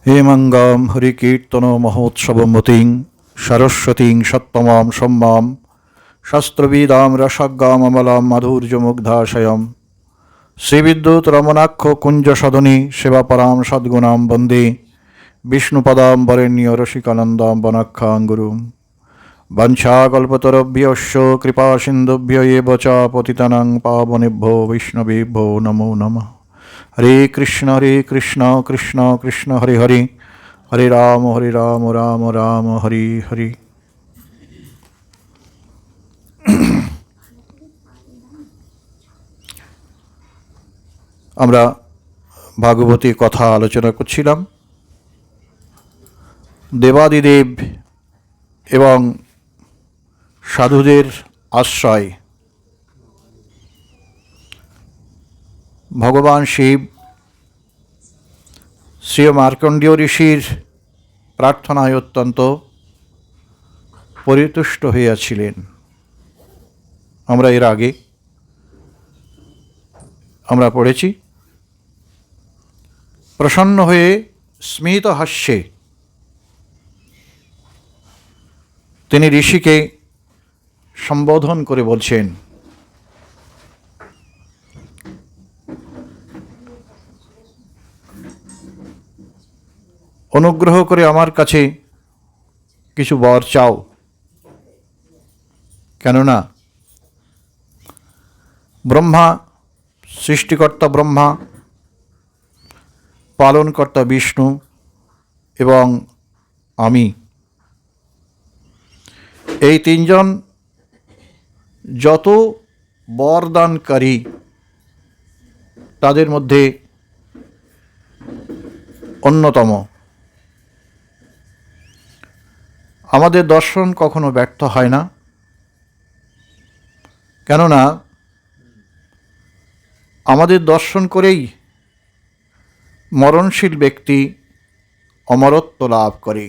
হেমঙ্গাম হরিকীর্তন মহোৎসবমতীং সরস্বতীং সত্তমাং সম্মাম শাস্ত্রবিদাম রসজ্ঞাম অমলাম মাধুর্যমুগ্ধাশয়ম শ্রীবিদ্যুৎ রমণাক্ষ কুঞ্জ সদনী সেবাপরাম সদ্গুণাম বন্দে বিষ্ণুপদাম বরেণ্য রসিকানন্দাম বনাখ্যাং গুরুম বঞ্ছাকল্পতরভ্যশ্চ কৃপা সিন্ধুভ্য এব চ পতিতানাং পাবনেভ্যো বৈষ্ণবেভ্যো নমো নমঃ। হরে কৃষ্ণ কৃষ্ণ কৃষ্ণ হরে হরে, হরে রাম রাম রাম হরে হরে। আমরা ভাগবতী কথা আলোচনা করছিলাম। দেবাদিদেব এবং সাধুদের আশ্রয় ভগবান শিব শ্রী মার্কণ্ডেয় ঋষির প্রার্থনায় অত্যন্ত পরিতুষ্ট হইয়াছিলেন। আমরা এর আগে পড়েছি, প্রসন্ন হয়ে স্মিত হাস্যে তিনি ঋষিকে সম্বোধন করে বলছেন, অনুগ্রহ করে আমার কাছে কিছু বর চাও, কেননা ব্রহ্মা, সৃষ্টিকর্তা ব্রহ্মা, পালনকর্তা বিষ্ণু এবং আমি, এই তিনজন যত বরদানকারী তাদের মধ্যে অন্যতম। আমাদের দর্শন কখনো ব্যর্থ হয় না, কেননা আমাদের দর্শন করেই মরণশীল ব্যক্তি অমরত্ব লাভ করে।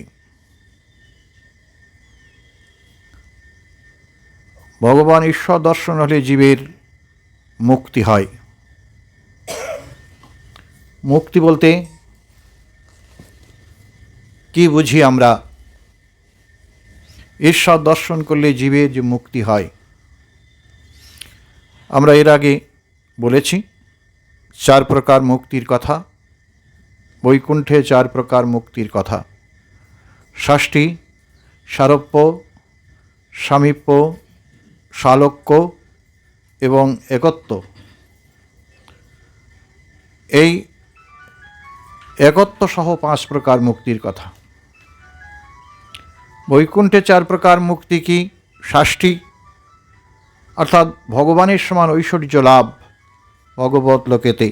ভগবান ঈশ্বর দর্শন হলে জীবের মুক্তি হয়। মুক্তি বলতে কি বুঝি আমরা? ঈশ্বর দর্শন করলে জীবের যে মুক্তি হয়, আমরা এর আগে বলেছি 4 প্রকার মুক্তির কথা, বৈকুণ্ঠে 4 প্রকার মুক্তির কথা: ষষ্ঠী, সারূপ্য, সামীপ্য, সালোক্য এবং একত্ব। এই একত্ব সহ 5 প্রকার মুক্তির কথা। বৈকুণ্ঠে 4 প্রকার মুক্তি কি? ষষ্ঠী অর্থাৎ ভগবানের সমান ঐশ্বর্য লাভ ভগবত লোকেতে।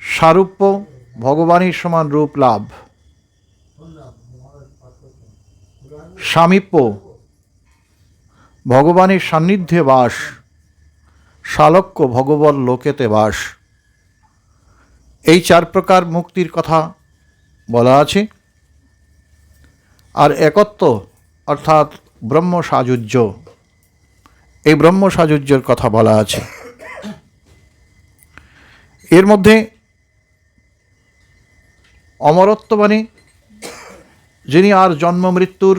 সারূপ্য, ভগবানের সমান রূপ লাভ। সামীপ্য, ভগবানের সান্নিধ্যে বাস। সালোক্য, ভগবত লোকেতে বাস। এই 4 প্রকার মুক্তির কথা বলা আছে। আর একত্ব অর্থাৎ ব্রহ্ম সাযুজ্য, এই ব্রহ্ম সাযুজ্যের কথা বলা আছে। এর মধ্যে অমরত্ব মানে যিনি আর জন্ম মৃত্যুর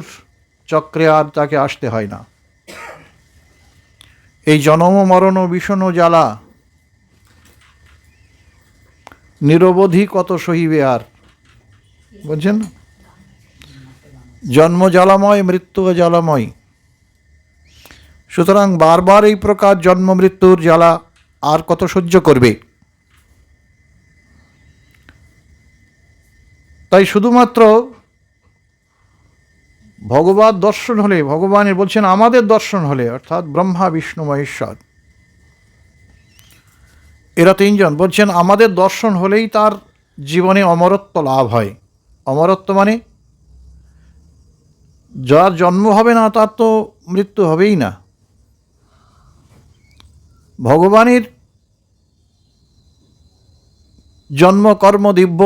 চক্রে আর তাকে আসতে হয় না। এই জনম মরণ বিষণ জ্বালা নিরবধি কত সহিবে আর, বুঝছেন না? জন্ম জ্বালাময়, মৃত্যু জ্বালাময়। সুতরাং বারবার এই প্রকার জন্ম মৃত্যুর জ্বালা আর কত সহ্য করবে? তাই শুধুমাত্র ভগবত দর্শন হলে, ভগবানের বলছেন আমাদের দর্শন হলে, অর্থাৎ ব্রহ্মা বিষ্ণু মহেশ্বর, এরা 3 জন বলছেন আমাদের দর্শন হলেই তার জীবনে অমরত্ব লাভ হয়। অমরত্ব মানে যার জন্ম হবে না তার তো মৃত্যু হবেই না। ভগবানের জন্ম কর্ম দিব্য,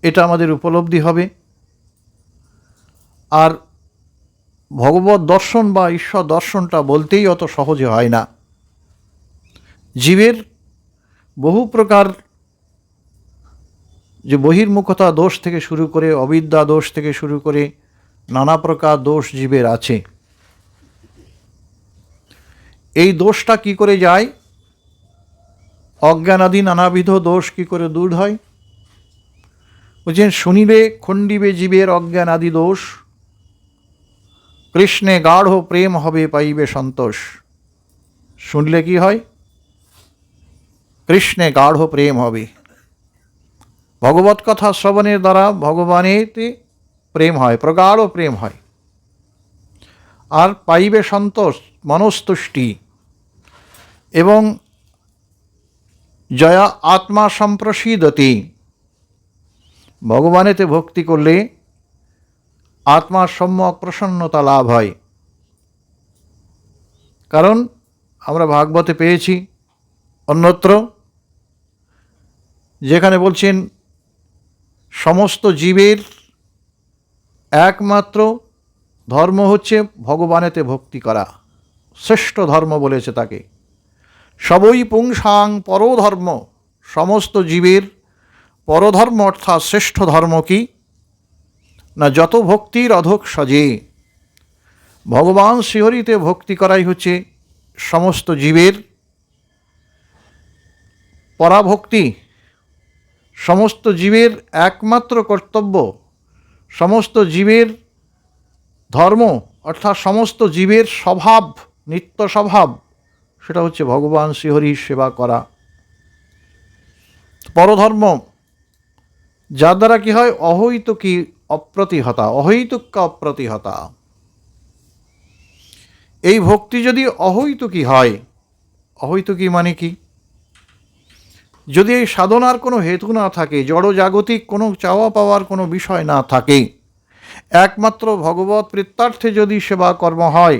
এটা আমাদের উপলব্ধি হবে। আর ভগবত দর্শন বা ঈশ্বর দর্শনটা বলতেই অত সহজে হয় না। জীবের বহু প্রকার যে বহির্মুখতা দোষ থেকে শুরু করে, অবিদ্যা দোষ থেকে শুরু করে নানা প্রকার দোষ জীবের আছে। এই দোষটা কি করে যায়? অজ্ঞানাদি নানাবিধ দোষ কি করে দূর হয়? বলছেন, শুনিলে খণ্ডিবে জীবের অজ্ঞান আদি দোষ, কৃষ্ণে গাঢ় প্রেম হবে পাইবে সন্তোষ। শুনলে কি হয়? কৃষ্ণে গাঢ় প্রেম হবে। ভগবত কথা শ্রবণের দ্বারা ভগবানেতে প্রেম হয়, প্রগাঢ় প্রেম হয়। আর পাইবে সন্তোষ, মনস্তুষ্টি, এবং জয়া আত্মা সম্প্রসীদতি। ভগবানেতে ভক্তি করলে আত্মার সম্যক প্রসন্নতা লাভ হয়। কারণ আমরা ভাগবতে পেয়েছি, অন্যত্র যেখানে বলছেন সমস্ত জীবের একমাত্র ধর্ম হচ্ছে ভগবানেতে ভক্তি করা। শ্রেষ্ঠ ধর্ম বলেছে তাকে। সবই পুংসাং পরধর্ম। সমস্ত জীবের পরধর্ম অর্থাৎ শ্রেষ্ঠ ধর্ম কি না, যত ভক্তির অধক সজে। ভগবান শ্রীহরিতে ভক্তি করাই হচ্ছে সমস্ত জীবের পরাভক্তি, সমস্ত জীবের একমাত্র কর্তব্য, সমস্ত জীবের ধর্ম অর্থাৎ সমস্ত জীবের স্বভাব, নিত্য স্বভাব, সেটা হচ্ছে ভগবান শ্রীহরির সেবা করা। পরধর্ম, যার দ্বারা কি হয়? অহৈতুকী অপ্রতিহতা, অহৈতুক্য অপ্রতিহতা। এই ভক্তি যদি অহৈতুকী হয়, অহৈতুকী মানে কি? যদি এই সাধনার কোনো হেতু না থাকে, জড়জাগতিক কোনো চাওয়া পাওয়ার কোনো বিষয় না থাকে, একমাত্র ভগবত প্রীত্যার্থে যদি সেবা কর্ম হয়,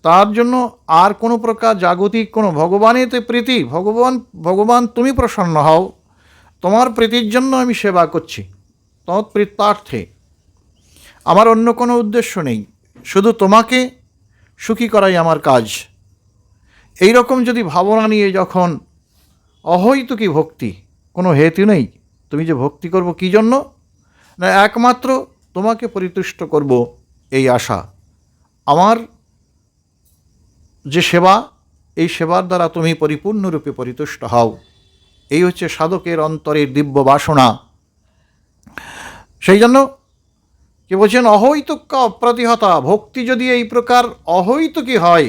তার জন্য আর কোনো প্রকার জাগতিক কোনো ভগবানেতে প্রীতি, ভগবান তুমি প্রসন্ন হও, তোমার প্রীতির জন্য আমি সেবা করছি, তৎপ্রীত্যার্থে, আমার অন্য কোনো উদ্দেশ্য নেই, শুধু তোমাকে সুখী করাই আমার কাজ। এই রকম যদি ভাবনা নিয়ে যখন অহৈতুকী ভক্তি, কোনো হেতু নেই, তুমি যে ভক্তি করব কী জন্য না, একমাত্র তোমাকে পরিতুষ্ট করব এই আশা, আমার যে সেবা, এই সেবার দ্বারা তুমি পরিপূর্ণরূপে পরিতুষ্ট হও, এই হচ্ছে সাধকের অন্তরের দিব্য বাসনা। সেই জন্য কি বলছেন? অহৈতুক্য অপ্রতিহতা। ভক্তি যদি এই প্রকার অহৈতুকী হয়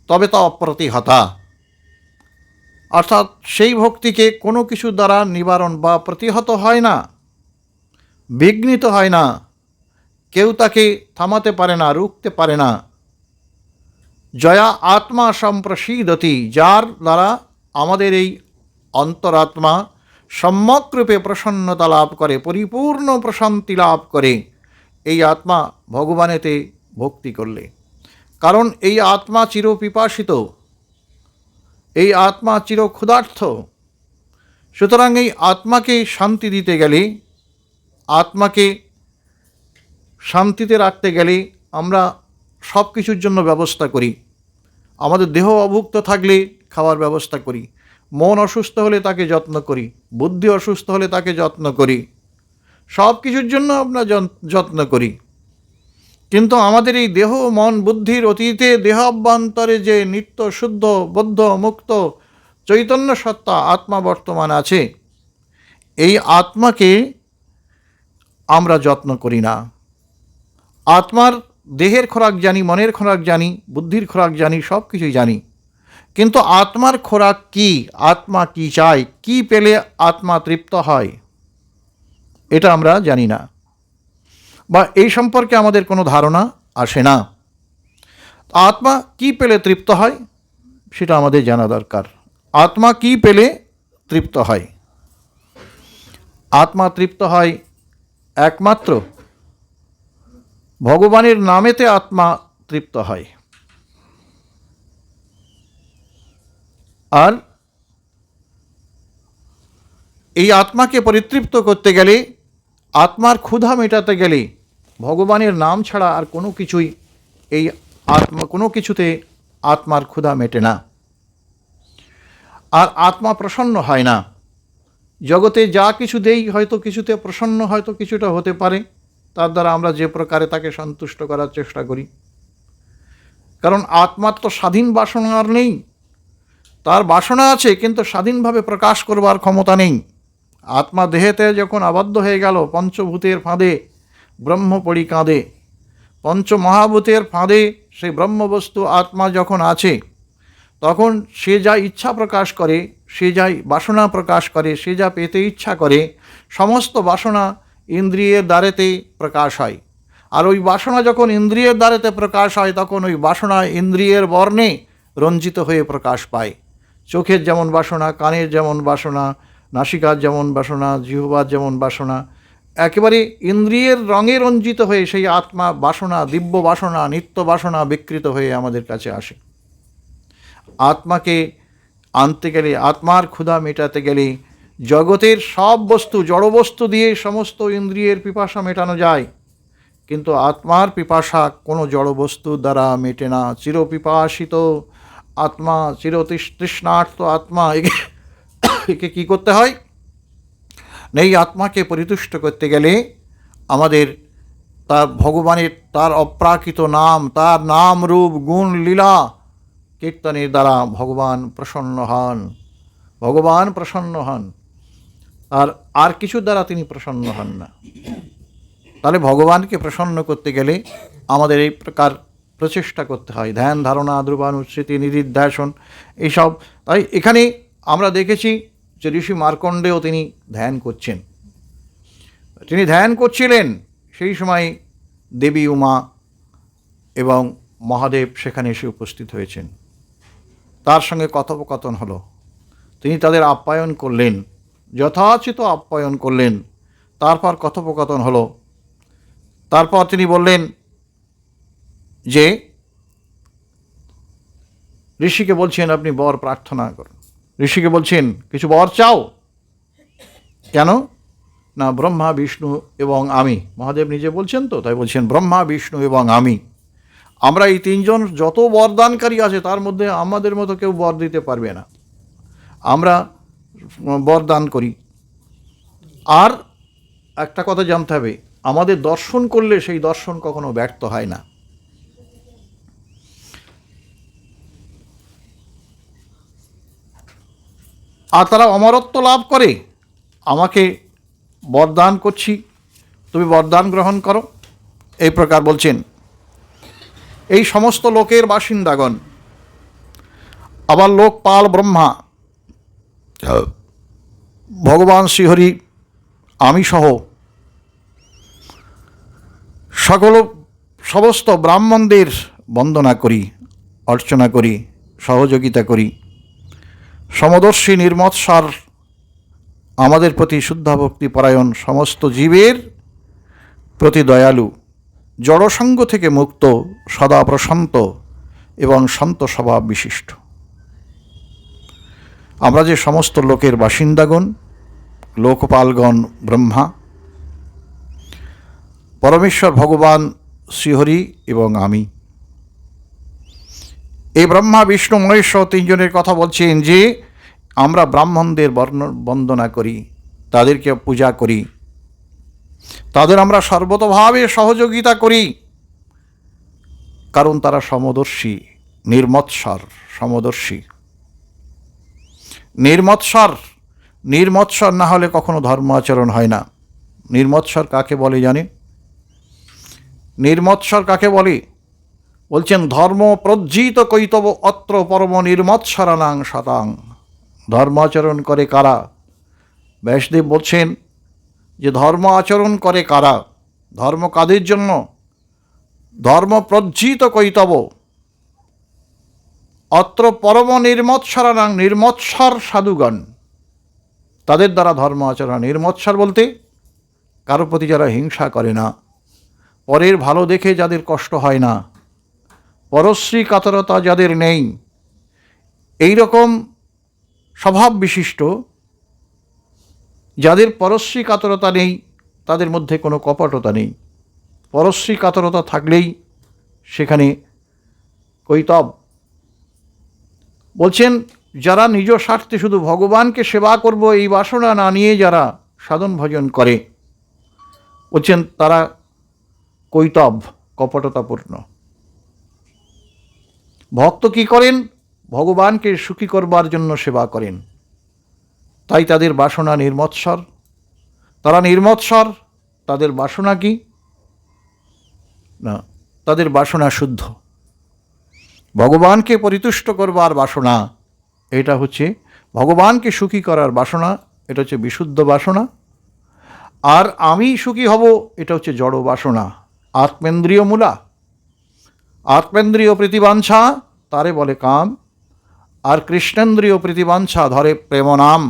তবে তা অপ্রতিহতা, অর্থাৎ সেই ভক্তিকে কোনো কিছু দ্বারা নিবারণ বা প্রতিহত হয় না, বিঘ্নিত হয় না, কেউ তাকে থামাতে পারে না, রুখতে পারে না। জয়া আত্মা সম্প্রসীদতি, যার দ্বারা আমাদের এই অন্তরাত্মা সম্যকরূপে প্রসন্নতা লাভ করে, পরিপূর্ণ প্রশান্তি লাভ করে এই আত্মা ভগবানেতে ভক্তি করলে। কারণ এই আত্মা চিরপিপাসিত, এই আত্মা চিরক্ষুধার্থ। সুতরাং এই আত্মাকে শান্তি দিতে গেলে, আত্মাকে শান্তিতে রাখতে গেলে আমরা সব কিছুর জন্য ব্যবস্থা করি। আমাদের দেহ অভুক্ত থাকলে খাওয়ার ব্যবস্থা করি, মন অসুস্থ হলে তাকে যত্ন করি, বুদ্ধি অসুস্থ হলে তাকে যত্ন করি, সব কিছুর জন্য আমরা যত্ন করি। কিন্তু আমাদের এই দেহ মন বুদ্ধির অতীতে দেহ অভ্যন্তরে যে নিত্য শুদ্ধ বদ্ধ মুক্ত চৈতন্য সত্তা আত্মা বর্তমান আছে, এই আত্মাকে আমরা যত্ন করি না। আত্মার দেহের খোরাক জানি, মনের খোরাক জানি, বুদ্ধির খোরাক জানি, সব কিছুই জানি, কিন্তু আত্মার খোরাক কি, আত্মা কি চায়, কি পেলে আত্মা তৃপ্ত হয়, এটা আমরা জানি না, বা এই সম্পর্কে আমাদের কোনো ধারণা আসে না। আত্মা কি পেলে তৃপ্ত হয় সেটা আমাদের জানা দরকার। আত্মা কি পেলে তৃপ্ত হয়? আত্মা তৃপ্ত হয় একমাত্র ভগবানের নামেতে আত্মা তৃপ্ত হয়। আর এই আত্মাকে পরিতৃপ্ত করতে গেলে, আত্মার ক্ষুধা মেটাতে গেলে ভগবানের নাম ছাড়া আর কোনো কিছুই, এই আত্মা কোনো কিছুতে আত্মার ক্ষুধা মেটে না, আর আত্মা প্রসন্ন হয় না। জগতে যা কিছু দেই হয়তো কিছুতে প্রসন্ন, হয়তো কিছুটা হতে পারে, তার দ্বারা আমরা যে প্রকারে তাকে সন্তুষ্ট করার চেষ্টা করি। কারণ আত্মার তো স্বাধীন বাসনা আর নেই, তার বাসনা আছে কিন্তু স্বাধীনভাবে প্রকাশ করবার ক্ষমতা নেই। আত্মা দেহেতে যখন আবদ্ধ হয়ে গেল, পঞ্চভূতের ফাঁদে ব্রহ্ম পড়ি কাঁদে, পঞ্চমহাভূতের ফাঁদে সেই ব্রহ্মবস্তু আত্মা যখন আছে, তখন সে যা ইচ্ছা প্রকাশ করে, সে যা বাসনা প্রকাশ করে, সে যা পেতে ইচ্ছা করে, সমস্ত বাসনা ইন্দ্রিয়ের দ্বারেতে প্রকাশ হয়। আর ওই বাসনা যখন ইন্দ্রিয়ের দ্বারেতে প্রকাশ হয়, তখন ওই বাসনা ইন্দ্রিয়ের বর্ণে রঞ্জিত হয়ে প্রকাশ পায়। চোখের যেমন বাসনা, কানের যেমন বাসনা, নাসিকার যেমন বাসনা, জিহ্বার যেমন বাসনা, একেবারে ইন্দ্রিয়ের রঙে রঞ্জিত হয়ে সেই আত্মা বাসনা, দিব্য বাসনা, নিত্য বাসনা বিকৃত হয়ে আমাদের কাছে আসে। আত্মাকে আনতে গেলে, আত্মার ক্ষুধা মেটাতে গেলে জগতের সব বস্তু, জড়বস্তু দিয়ে সমস্ত ইন্দ্রিয়ের পিপাসা মেটানো যায়, কিন্তু আত্মার পিপাসা কোনো জড়বস্তুর দ্বারা মেটে না। চিরপিপাসিত আত্মা, চিরতৃষ্ণার্ত আত্মা, একে কী করতে হয়? এই আত্মাকে পরিতুষ্ট করতে গেলে আমাদের তার ভগবানের, তার অপ্রাকৃত নাম, তার নাম রূপ গুণ লীলা কীর্তনের দ্বারা ভগবান প্রসন্ন হন। ভগবান প্রসন্ন হন, আর কিছুর দ্বারা তিনি প্রসন্ন হন না। তাহলে ভগবানকে প্রসন্ন করতে গেলে আমাদের এই প্রকার প্রচেষ্টা করতে হয়, ধ্যান, ধারণা, ধ্রুবানুস্মৃতি, নিধিধ্যাসন, এইসব। তাই এখানে আমরা দেখেছি যে ঋষি মার্কণ্ডেয় তিনি ধ্যান করছেন। তিনি ধ্যান করছিলেন, সেই সময় দেবী উমা এবং মহাদেব সেখানে এসে উপস্থিত হয়েছেন। তার সঙ্গে কথোপকথন হলো, তিনি তাদের আপ্যায়ন করলেন, যথাচিত আপ্যায়ন করলেন। তারপর কথোপকথন হলো। তারপর তিনি বললেন যে ঋষিকে বলছেন আপনি বর প্রার্থনা করুন। ঋষিকে বলছেন কিছু বর চাও। কেন না, ব্রহ্মা, বিষ্ণু এবং আমি, মহাদেব নিজে বলছেন তো, তাই বলছেন ব্রহ্মা, বিষ্ণু এবং আমরা এই তিনজন যত বরদানকারী আছে তার মধ্যে আমাদের মতো কেউ বর দিতে পারবে না, আমরা বরদান করি। আর একটা কথা জানতে হবে, আমাদের দর্শন করলে সেই দর্শন কখনো ব্যর্থ হয় না। আর তারা অমরত্ব লাভ করে। আমাকে বরদান করছি, তুমি বরদান গ্রহণ করো, এই প্রকার বলছেন। এই সমস্ত লোকের বাসিন্দাগণ, আবার লোকপাল ব্রহ্মা, ভগবান শ্রীহরি, আমি সহ সমস্ত ব্রাহ্মণদের বন্দনা করি, অর্চনা করি, সহযোগিতা করি। সমদর্শী নির্মৎসার আমাদের প্রতি শুদ্ধাভক্তি পরায়ণ, সমস্ত জীবের প্রতি দয়ালু, জড়সঙ্গ থেকে মুক্ত, সদা প্রশান্ত এবং শান্ত স্বভাব বিশিষ্ট। আমরা যে সমস্ত লোকের বাসিন্দাগণ, লোকপালগণ ব্রহ্মা, পরমেশ্বর ভগবান শ্রীহরি এবং আমি, এই ব্রহ্মা, বিষ্ণু, মহেশ্বর তিনজনের কথা বলছেন যে আমরা ব্রাহ্মণদের বন্দনা করি, তাদেরকে পূজা করি, তাদের আমরা সর্বতোভাবে সহযোগিতা করি, কারণ তারা সমদর্শী, নির্মৎসর। সমদর্শী, নির্মৎসর না হলে কখনো ধর্ম আচরণ হয় না। নির্মৎসর কাকে বলে জানে? নির্মৎসর কাকে বলে? বলছেন ধর্ম প্রজ্জিত কৈতব অত্র পরম নির্মৎসরানাং শতাং। ধর্ম আচরণ করে কারা? ব্যাসদেব বলছেন যে ধর্ম আচরণ করে কারা, ধর্ম কাদের জন্য? ধর্ম প্রজ্জিত কৈতব অত্র পরম নির্মৎসরানাং, নির্মৎসর সাধুগণ, তাদের দ্বারা ধর্ম আচরণ। নির্মৎসর বলতে কারো প্রতি যারা হিংসা করে না, পরের ভালো দেখে যাদের কষ্ট হয় না, পরশ্রী কাতরতা যাদের নেই, এই রকম স্বভাব বিশিষ্ট, যাদের পরশ্রী কাতরতা নেই, তাদের মধ্যে কোনো কপটতা নেই। পরশ্রী কাতরতা থাকলেই সেখানে কৈতব। বলছেন যারা নিজ স্বার্থে শুধু ভগবানকে সেবা করব এই বাসনা না নিয়ে যারা সাধন ভজন করে, বলছেন তারা কৈতব, কপটতাপূর্ণ। ভক্ত কি করেন? ভগবানকে সুখী করবার জন্য সেবা করেন, তাই তাদের বাসনা নির্মৎসর। তারা নির্মৎসর, তাদের বাসনা কি না, তাদের বাসনা শুদ্ধ। ভগবানকে পরিতুষ্ট করবার বাসনা, এটা হচ্ছে ভগবানকে সুখী করার বাসনা, এটা হচ্ছে বিশুদ্ধ বাসনা। আর আমি সুখী হব, এটা হচ্ছে জড় বাসনা, আত্মেন্দ্রিয় মূলা। আত্মেন্দ্রিয় প্রীতিবাঞ্ছা তারে বলে কাম, আর কৃষ্ণেন্দ্রিয় প্রীতিবাঞ্ছা ধরে প্রেম নাম।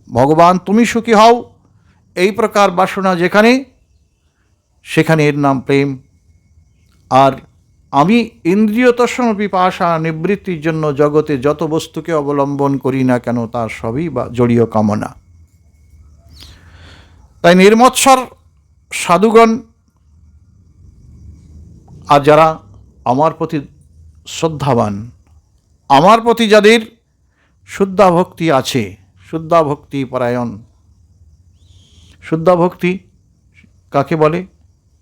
ভগবান তুমি সুখী হও, এই প্রকার বাসনা যেখানে, সেখানে এর নাম প্রেম। আর আমি ইন্দ্রিয় তর্ষণ পিপাসা নিবৃত্তির জন্য জগতে যত বস্তুকে অবলম্বন করি না কেন, তার সবই বা জড়ীয় কামনা। তাই নির্মৎসর সাধুগণ আর যারা আমার প্রতি শ্রদ্ধাবান, আমার প্রতি যাদের শুদ্ধা ভক্তি আছে, শুদ্ধা ভক্তি পরায়ণ। শুদ্ধা ভক্তি কাকে বলে?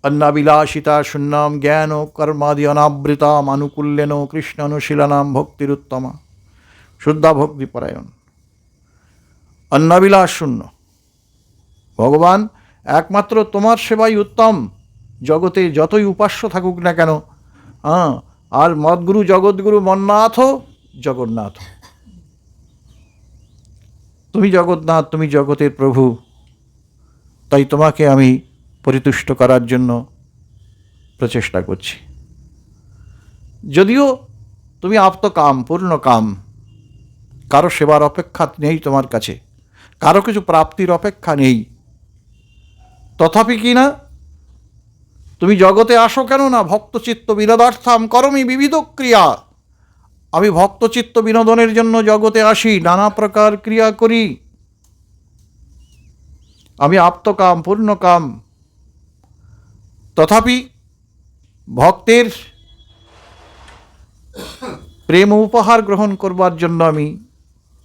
অন্নাবিলাসিতা শূন্যাম জ্ঞান কর্মাদি অনাবৃতাম আনুকূল্যেন কৃষ্ণ অনুশীলনাম ভক্তিরুত্তমা। শুদ্ধা ভক্তি পরায়ণ, অন্নাবিলাস শূন্য। ভগবান একমাত্র তোমার সেবাই উত্তম, জগতে যতই উপাস্য থাকুক না কেন। আর মদগুরু জগৎগুরু মন্নাথ জগন্নাথ, তুমি জগন্নাথ, তুমি জগতের প্রভু, তাই তোমাকে আমি পরিতুষ্ট করার জন্য প্রচেষ্টা করছি। যদিও তুমি আপ্তকাম, পূর্ণকাম, কারো সেবার অপেক্ষা নেই তোমার কাছে, কারো কিছু প্রাপ্তির অপেক্ষা নেই, তথাপি কি না তুমি জগতে আসো কেন না? ভক্তচিত্ত বিনোদার্থাম করমি বিবিধ ক্রিয়া। আমি ভক্তচিত্ত বিনোদনের জন্য জগতে আসি, নানা প্রকার ক্রিয়া করি। আমি আপ্তকাম, পূর্ণকাম, তথাপি ভক্তের প্রেম উপহার গ্রহণ করবার জন্য আমি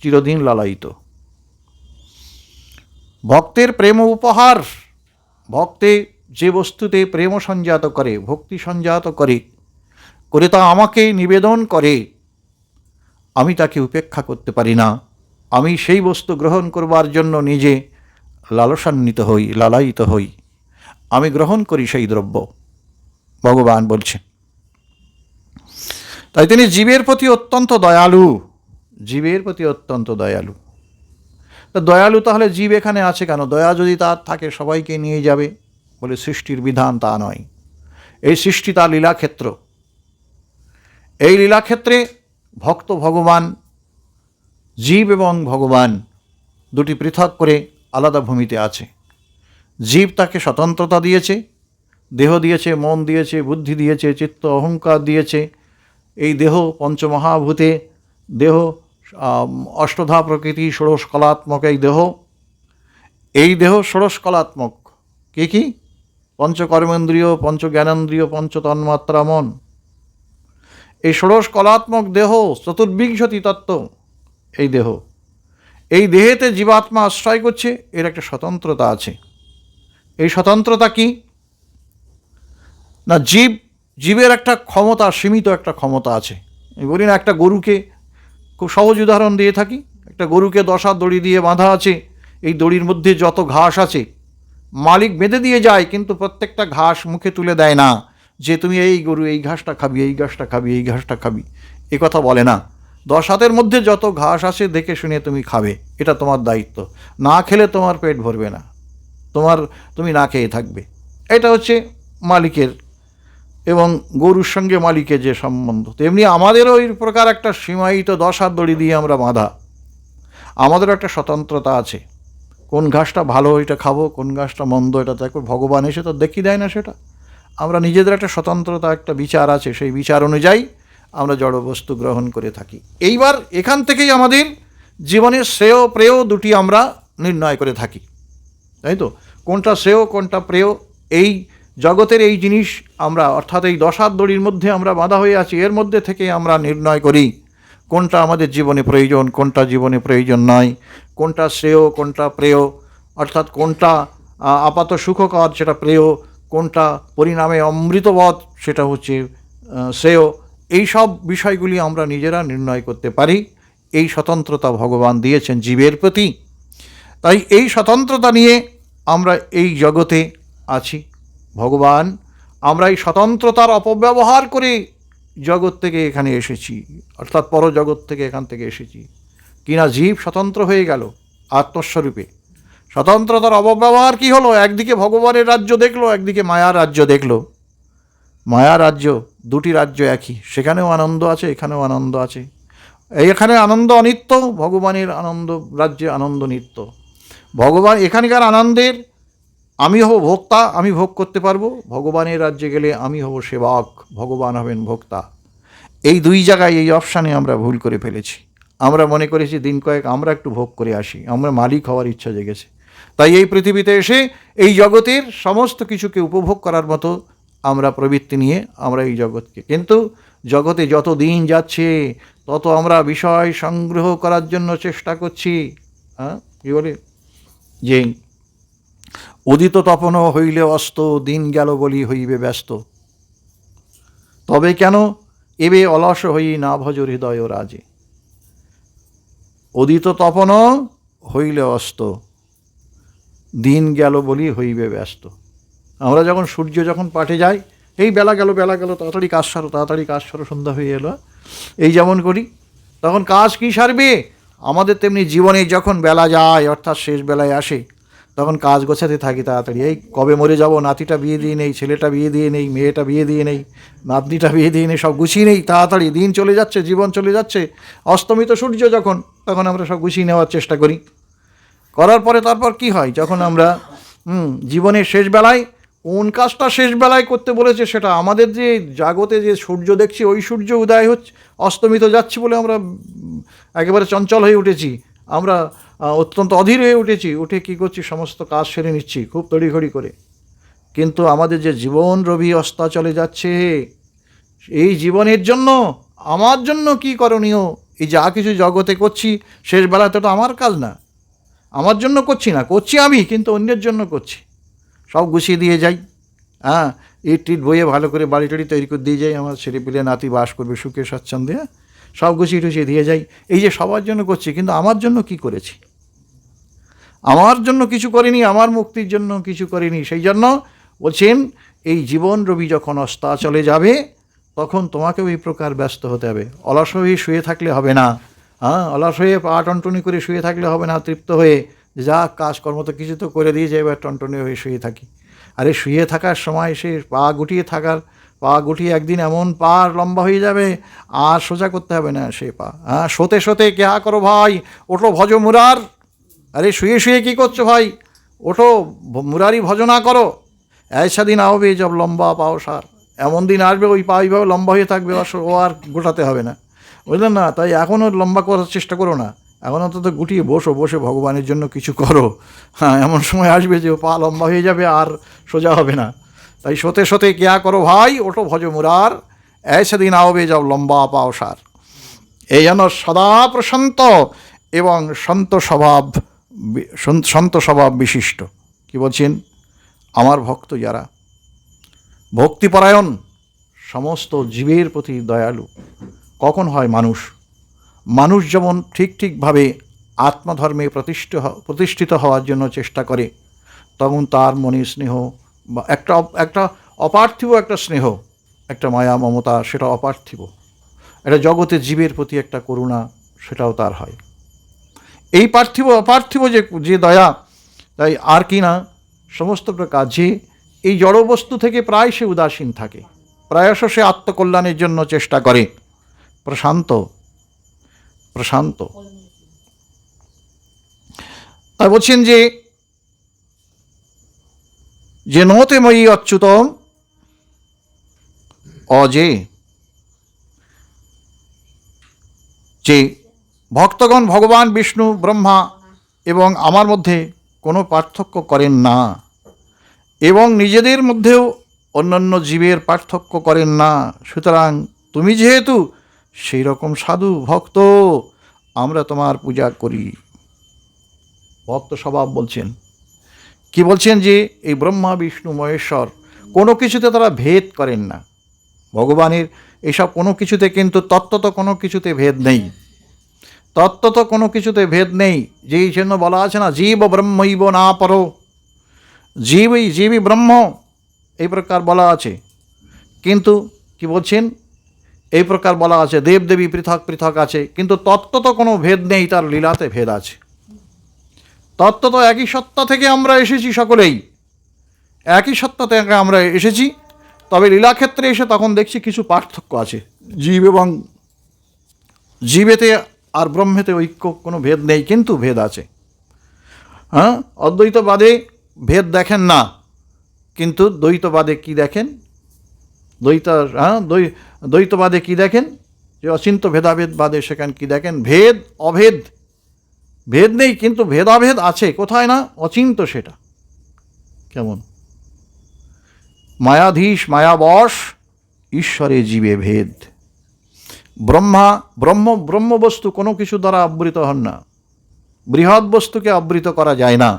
চিরদিন লালায়িত। ভক্তের প্রেম উপহার, ভক্তে যে বস্তুতে প্রেম সঞ্জাত করে, ভক্তি সঞ্জাত করে, করে তা আমাকে নিবেদন করে, আমি তাকে উপেক্ষা করতে পারি না। আমি সেই বস্তু গ্রহণ করবার জন্য নিজে লালসান্বিত হই, লালায়িত হই, আমি গ্রহণ করি সেই দ্রব্য, ভগবান বলছেন। তাই তিনি জীবের প্রতি অত্যন্ত দয়ালু, জীবের প্রতি অত্যন্ত দয়ালু। তা দয়ালু তাহলে জীব এখানে আছে কেন? দয়া যদি তার থাকে সবাইকে নিয়ে যাবে বলে সৃষ্টির বিধান তা নয়। এই সৃষ্টি তার লীলাক্ষেত্র। এই লীলাক্ষেত্রে ভক্ত ভগবান, জীব এবং ভগবান দুটি পৃথক করে আলাদা ভূমিতে আছে। জীব তাকে স্বতন্ত্রতা দিয়েছে, দেহ দিয়েছে, মন দিয়েছে, বুদ্ধি দিয়েছে, চিত্ত অহংকার দিয়েছে। এই দেহ পঞ্চমহাভূতে, দেহ অষ্টধা প্রকৃতি, ষোড়শ কলাত্মক এই দেহ ষোড়শ কলাত্মক। কি কি? পঞ্চকর্মেন্দ্রিয়, পঞ্চজ্ঞানেন্দ্রিয়, পঞ্চতন্মাত্রা মন। এই ষোড়শ কলাত্মক দেহ, চতুর্বিংশতি তত্ত্ব এই দেহ। এই দেহেতে জীবাত্মা আশ্রয় করছে, এর একটা স্বতন্ত্রতা আছে। এই স্বতন্ত্রতা কি না, জীবের একটা ক্ষমতা, সীমিত একটা ক্ষমতা আছে। আমি বলি না, একটা গরুকে, খুব সহজ উদাহরণ দিয়ে থাকি, একটা গরুকে 10 হাত দড়ি দিয়ে বাঁধা আছে। এই দড়ির মধ্যে যত ঘাস আছে মালিক বেঁধে দিয়ে যায়, কিন্তু প্রত্যেকটা ঘাস মুখে তুলে দেয় না যে তুমি এই গরু এই ঘাসটা খাবি, এই ঘাসটা খাবি, এই ঘাসটা খাবি, এ কথা বলে না। 10 হাতের মধ্যে যত ঘাস আছে দেখে শুনে তুমি খাবে, এটা তোমার দায়িত্ব। না খেলে তোমার পেট ভরবে না, তুমি না খেয়ে থাকবে। এটা হচ্ছে মালিকের এবং গরুর সঙ্গে মালিকের যে সম্বন্ধ। তেমনি আমাদেরও এই প্রকার একটা সীমায়িত 10 হাত দড়ি দিয়ে আমরা বাঁধা। আমাদেরও একটা স্বতন্ত্রতা আছে, কোন ঘাসটা ভালো এটা খাবো, কোন ঘাসটা মন্দ এটা দেখো। ভগবান এসে তো দেখিয়ে দেয় না সেটা। আমরা নিজেদের একটা স্বতন্ত্রতা, একটা বিচার আছে, সেই বিচার অনুযায়ী আমরা জড় বস্তু গ্রহণ করে থাকি। এইবার এখান থেকেই আমাদের জীবনের শ্রেয় প্রেয় দুটি আমরা নির্ণয় করে থাকি, তাই তো? কোনটা শ্রেয়, কোনটা প্রেয়, এই জগতের এই জিনিস আমরা, অর্থাৎ এই 10 হাত দড়ির মধ্যে আমরা বাঁধা হয়ে আছি, এর মধ্যে থেকে আমরা নির্ণয় করি কোনটা আমাদের জীবনে প্রয়োজন, কোনটা জীবনে প্রয়োজন নয়, কোনটা শ্রেয়, কোনটা প্রেয়, অর্থাৎ কোনটা আপাত সুখকর সেটা প্রেয়, কোনটা পরিণামে অমৃতবৎ সেটা হচ্ছে শ্রেয়। এই সব বিষয়গুলি আমরা নিজেরা নির্ণয় করতে পারি। এই স্বতন্ত্রতা ভগবান দিয়েছেন জীবের প্রতি। তাই এই স্বতন্ত্রতা নিয়ে আমরা এই জগতে আছি। ভগবান, আমরা এই স্বতন্ত্রতার অপব্যবহার করে জগৎ থেকে এখানে এসেছি, অর্থাৎ পরজগৎ থেকে এখান থেকে এসেছি কিনা জীব স্বতন্ত্র হয়ে গেল আত্মস্বরূপে। স্বতন্ত্রতার অপব্যবহার কি হলো? একদিকে ভগবানের রাজ্য দেখলো, একদিকে মায়ার রাজ্য দেখলো। মায়া রাজ্য, দুটি রাজ্য একই, সেখানেও আনন্দ আছে, এখানেও আনন্দ আছে। এখানে আনন্দ অনিত্য, ভগবানের আনন্দ রাজ্যে আনন্দ নিত্য। ভগবান এখানকার আনন্দের আমি হব ভোক্তা, আমি ভোগ করতে পারবো। ভগবানের রাজ্যে গেলে আমি হব সেবক, ভগবান হবেন ভোক্তা। এই দুই জায়গায় এই অপশানে আমরা ভুল করে ফেলেছি। আমরা মনে করেছি দিন কয়েক আমরা একটু ভোগ করে আসি, আমরা মালিক হওয়ার ইচ্ছা জেগেছে। তাই এই পৃথিবীতে এসে এই জগতের সমস্ত কিছুকে উপভোগ করার মতো আমরা প্রবৃত্তি নিয়ে আমরা এই জগৎকে, কিন্তু জগতে যত দিন যাচ্ছে তত আমরা বিষয় সংগ্রহ করার জন্য চেষ্টা করছি। কী বলে যে উদিত তপন হইলে অস্ত, দিন গেল বলি হইবে ব্যস্ত। তবে কেন এবে অলস হই না ভজ হৃদয় রাজে। উদিত তপন হইলে অস্ত, দিন গেল বলি হইবে ব্যস্ত। আমরা যখন সূর্য যখন পাঠে যাই, এই বেলা গেল তাড়াতাড়ি কাজ সারো, তাড়াতাড়ি কাজ সারো, সন্ধ্যা হয়ে এলো, এই যেমন করি, তখন কাজ কি সারবে? আমাদের তেমনি জীবনে যখন বেলা যায়, অর্থাৎ শেষ বেলায় আসে, তখন কাজ গোছাতে থাকি তাড়াতাড়ি। এই কবে মরে যাব, নাতিটা বিয়ে দিয়ে নেই, ছেলেটা বিয়ে দিয়ে নেই, মেয়েটা বিয়ে দিয়ে নেই, নাতনিটা বিয়ে দিয়ে নেই, সব গুছিয়ে নেই তাড়াতাড়ি। দিন চলে যাচ্ছে, জীবন চলে যাচ্ছে। অস্তমিত সূর্য যখন, তখন আমরা সব গুছিয়ে নেওয়ার চেষ্টা করি। করার পরে তারপর কি হয়, যখন আমরা জীবনের শেষ বেলায় কোন কাজটা শেষ বেলায় করতে বলেছে সেটা, আমাদের যে জাগতে যে সূর্য দেখছি, ওই সূর্য উদয় হচ্ছে, অস্তমিত যাচ্ছে বলে আমরা একেবারে চঞ্চল হয়ে উঠেছি, আমরা অত্যন্ত অধীর হয়ে উঠেছি। উঠে কী করছি, সমস্ত কাজ সেরে নিচ্ছি খুব তড়িঘড়ি করে। কিন্তু আমাদের যে জীবন রবি অস্তাচলে যাচ্ছে, এই জীবনের জন্য আমার জন্য কি করণীয়? এই যা কিছু জগতে করছি শেষ বেলাতে তো আমার কাজ না, আমার জন্য করছি না, করছি আমি, কিন্তু অন্যের জন্য করছি। সব গুছিয়ে দিয়ে যাই, ইট টিট বইয়ে ভালো করে বাড়ি টাড়ি তৈরি করে দিয়ে যাই, আমার ছেলে পিলে নাতি বাস করবে সুখে স্বাচ্ছন্দ্যে, সব গুছিয়ে টুছিয়ে দিয়ে যাই। এই যে সবার জন্য করছি, কিন্তু আমার জন্য কি করেছি? আমার জন্য কিছু করিনি, আমার মুক্তির জন্য কিছু করিনি। সেই জন্য বলছেন, এই জীবন রবি যখন অস্তাচলে যাবে, তখন তোমাকেও এই প্রকার ব্যস্ত হতে হবে। অলস হয়ে শুয়ে থাকলে হবে না। অলস হয়ে পা টনটনি করে শুয়ে থাকলে হবে না, তৃপ্ত হয়ে যা কাজকর্ম তো কিছু তো করে দিয়ে যায়, এবার টনটনি হয়ে শুয়ে থাকি। আরে শুয়ে থাকার সময় সে পা গুটিয়ে একদিন এমন পা লম্বা হয়ে যাবে, আর সোজা করতে হবে না সে পা। শোতে শোতে কেয়া করো ভাই, ওঠো ভজ মুরার। আরে শুয়ে শুয়ে কী করছো ভাই? ওঠো, মুরারি ভজনা করো। ऐसा দিন আসবে জব লম্বা পাও সার। এমন দিন আসবে ওই পা এইভাবে লম্বা হয়ে থাকবে, ও আর গোটাতে হবে না, বুঝলেন না? তাই এখনও লম্বা করার চেষ্টা করো না, এখন অন্তত গুটিয়ে বসে ভগবানের জন্য কিছু করো। এমন সময় আসবে যে পা লম্বা হয়ে যাবে, আর সোজা হবে না। তাই শোতে শোতে কেয়া করো ভাই, ওঠো ভজ মুরার, ऐसा দিন আসবে জব লম্বা পাও সার। এই যেন সদা প্রশান্ত এবং শান্ত স্বভাব বিশিষ্ট। কি বলছেন? আমার ভক্ত যারা ভক্তিপরায়ণ, সমস্ত জীবের প্রতি দয়ালু, কখন হয় মানুষ যেমন ঠিকভাবে আত্মধর্মে প্রতিষ্ঠিত হওয়ার জন্য চেষ্টা করে, তখন তার মনে স্নেহ বা একটা অপার্থিব একটা স্নেহ, একটা মায়া মমতা, সেটা অপার্থিব। এটা জগতের জীবের প্রতি একটা করুণা, সেটাও তার হয়। এই পার্থিব অপার্থিব যে দয়া, তাই আর কি না, সমস্ত প্রকার যে এই জড়বস্তু থেকে প্রায় সে উদাসীন থাকে, প্রায়শ সে আত্মকল্যাণের জন্য চেষ্টা করে। প্রশান্ত তাই বলছেন যে নতে ময়ী অচ্যুতম অজে, যে ভক্তগণ ভগবান বিষ্ণু ব্রহ্মা এবং আমার মধ্যে কোনো পার্থক্য করেন না, এবং নিজেদের মধ্যেও অন্যান্য জীবের পার্থক্য করেন না। সুতরাং তুমি যেহেতু সেই রকম সাধু ভক্ত আমরা তোমার পূজা করি। ভক্ত স্বভাব বলছেন, কি বলছেন যে এই ব্রহ্মা বিষ্ণু মহেশ্বর কোনো কিছুতে তারা ভেদ করেন না। ভগবানের এইসব কোনো কিছুতে কিন্তু তত্ত্বত কোনো কিছুতে ভেদ নেই, তত্ত্বত কোনো কিছুতে ভেদ নেই। যেই জন্য বলা আছে না, জীব ব্রহ্মৈব না পরো, জীবই ব্রহ্ম, এই প্রকার বলা আছে। কিন্তু কি বলছেন, এই প্রকার বলা আছে দেবদেবী পৃথক পৃথক আছে, কিন্তু তত্ত্বত কোনো ভেদ নেই, তার লীলাতে ভেদ আছে। তত্ত্বত একই সত্তা থেকে আমরা এসেছি, সকলেই একই সত্তা থেকে আমরা এসেছি, তবে লীলাক্ষেত্রে এসে তখন দেখছি কিছু পার্থক্য আছে। জীব এবং জীবেতে আর ব্রহ্মেতে ঐক্য কোনো ভেদ নেই, কিন্তু ভেদ আছে। হ্যাঁ, অদ্বৈতবাদে ভেদ দেখেন না, কিন্তু দ্বৈতবাদে কি দেখেন, দ্বৈতবাদে কি দেখেন, যে অচিন্ত ভেদাভেদবাদে সেখানে কি দেখেন, ভেদ অভেদ, ভেদ নেই কিন্তু ভেদাভেদ আছে। কোথায় না, অচিন্ত। সেটা কেমন, মায়াধীশ মায়াবশ ঈশ্বরে জীবে ভেদ। ব্রহ্মবস্তু কোনো কিছু দ্বারা আবৃত হন না। বৃহৎ বস্তুকে আবৃত করা যায় না,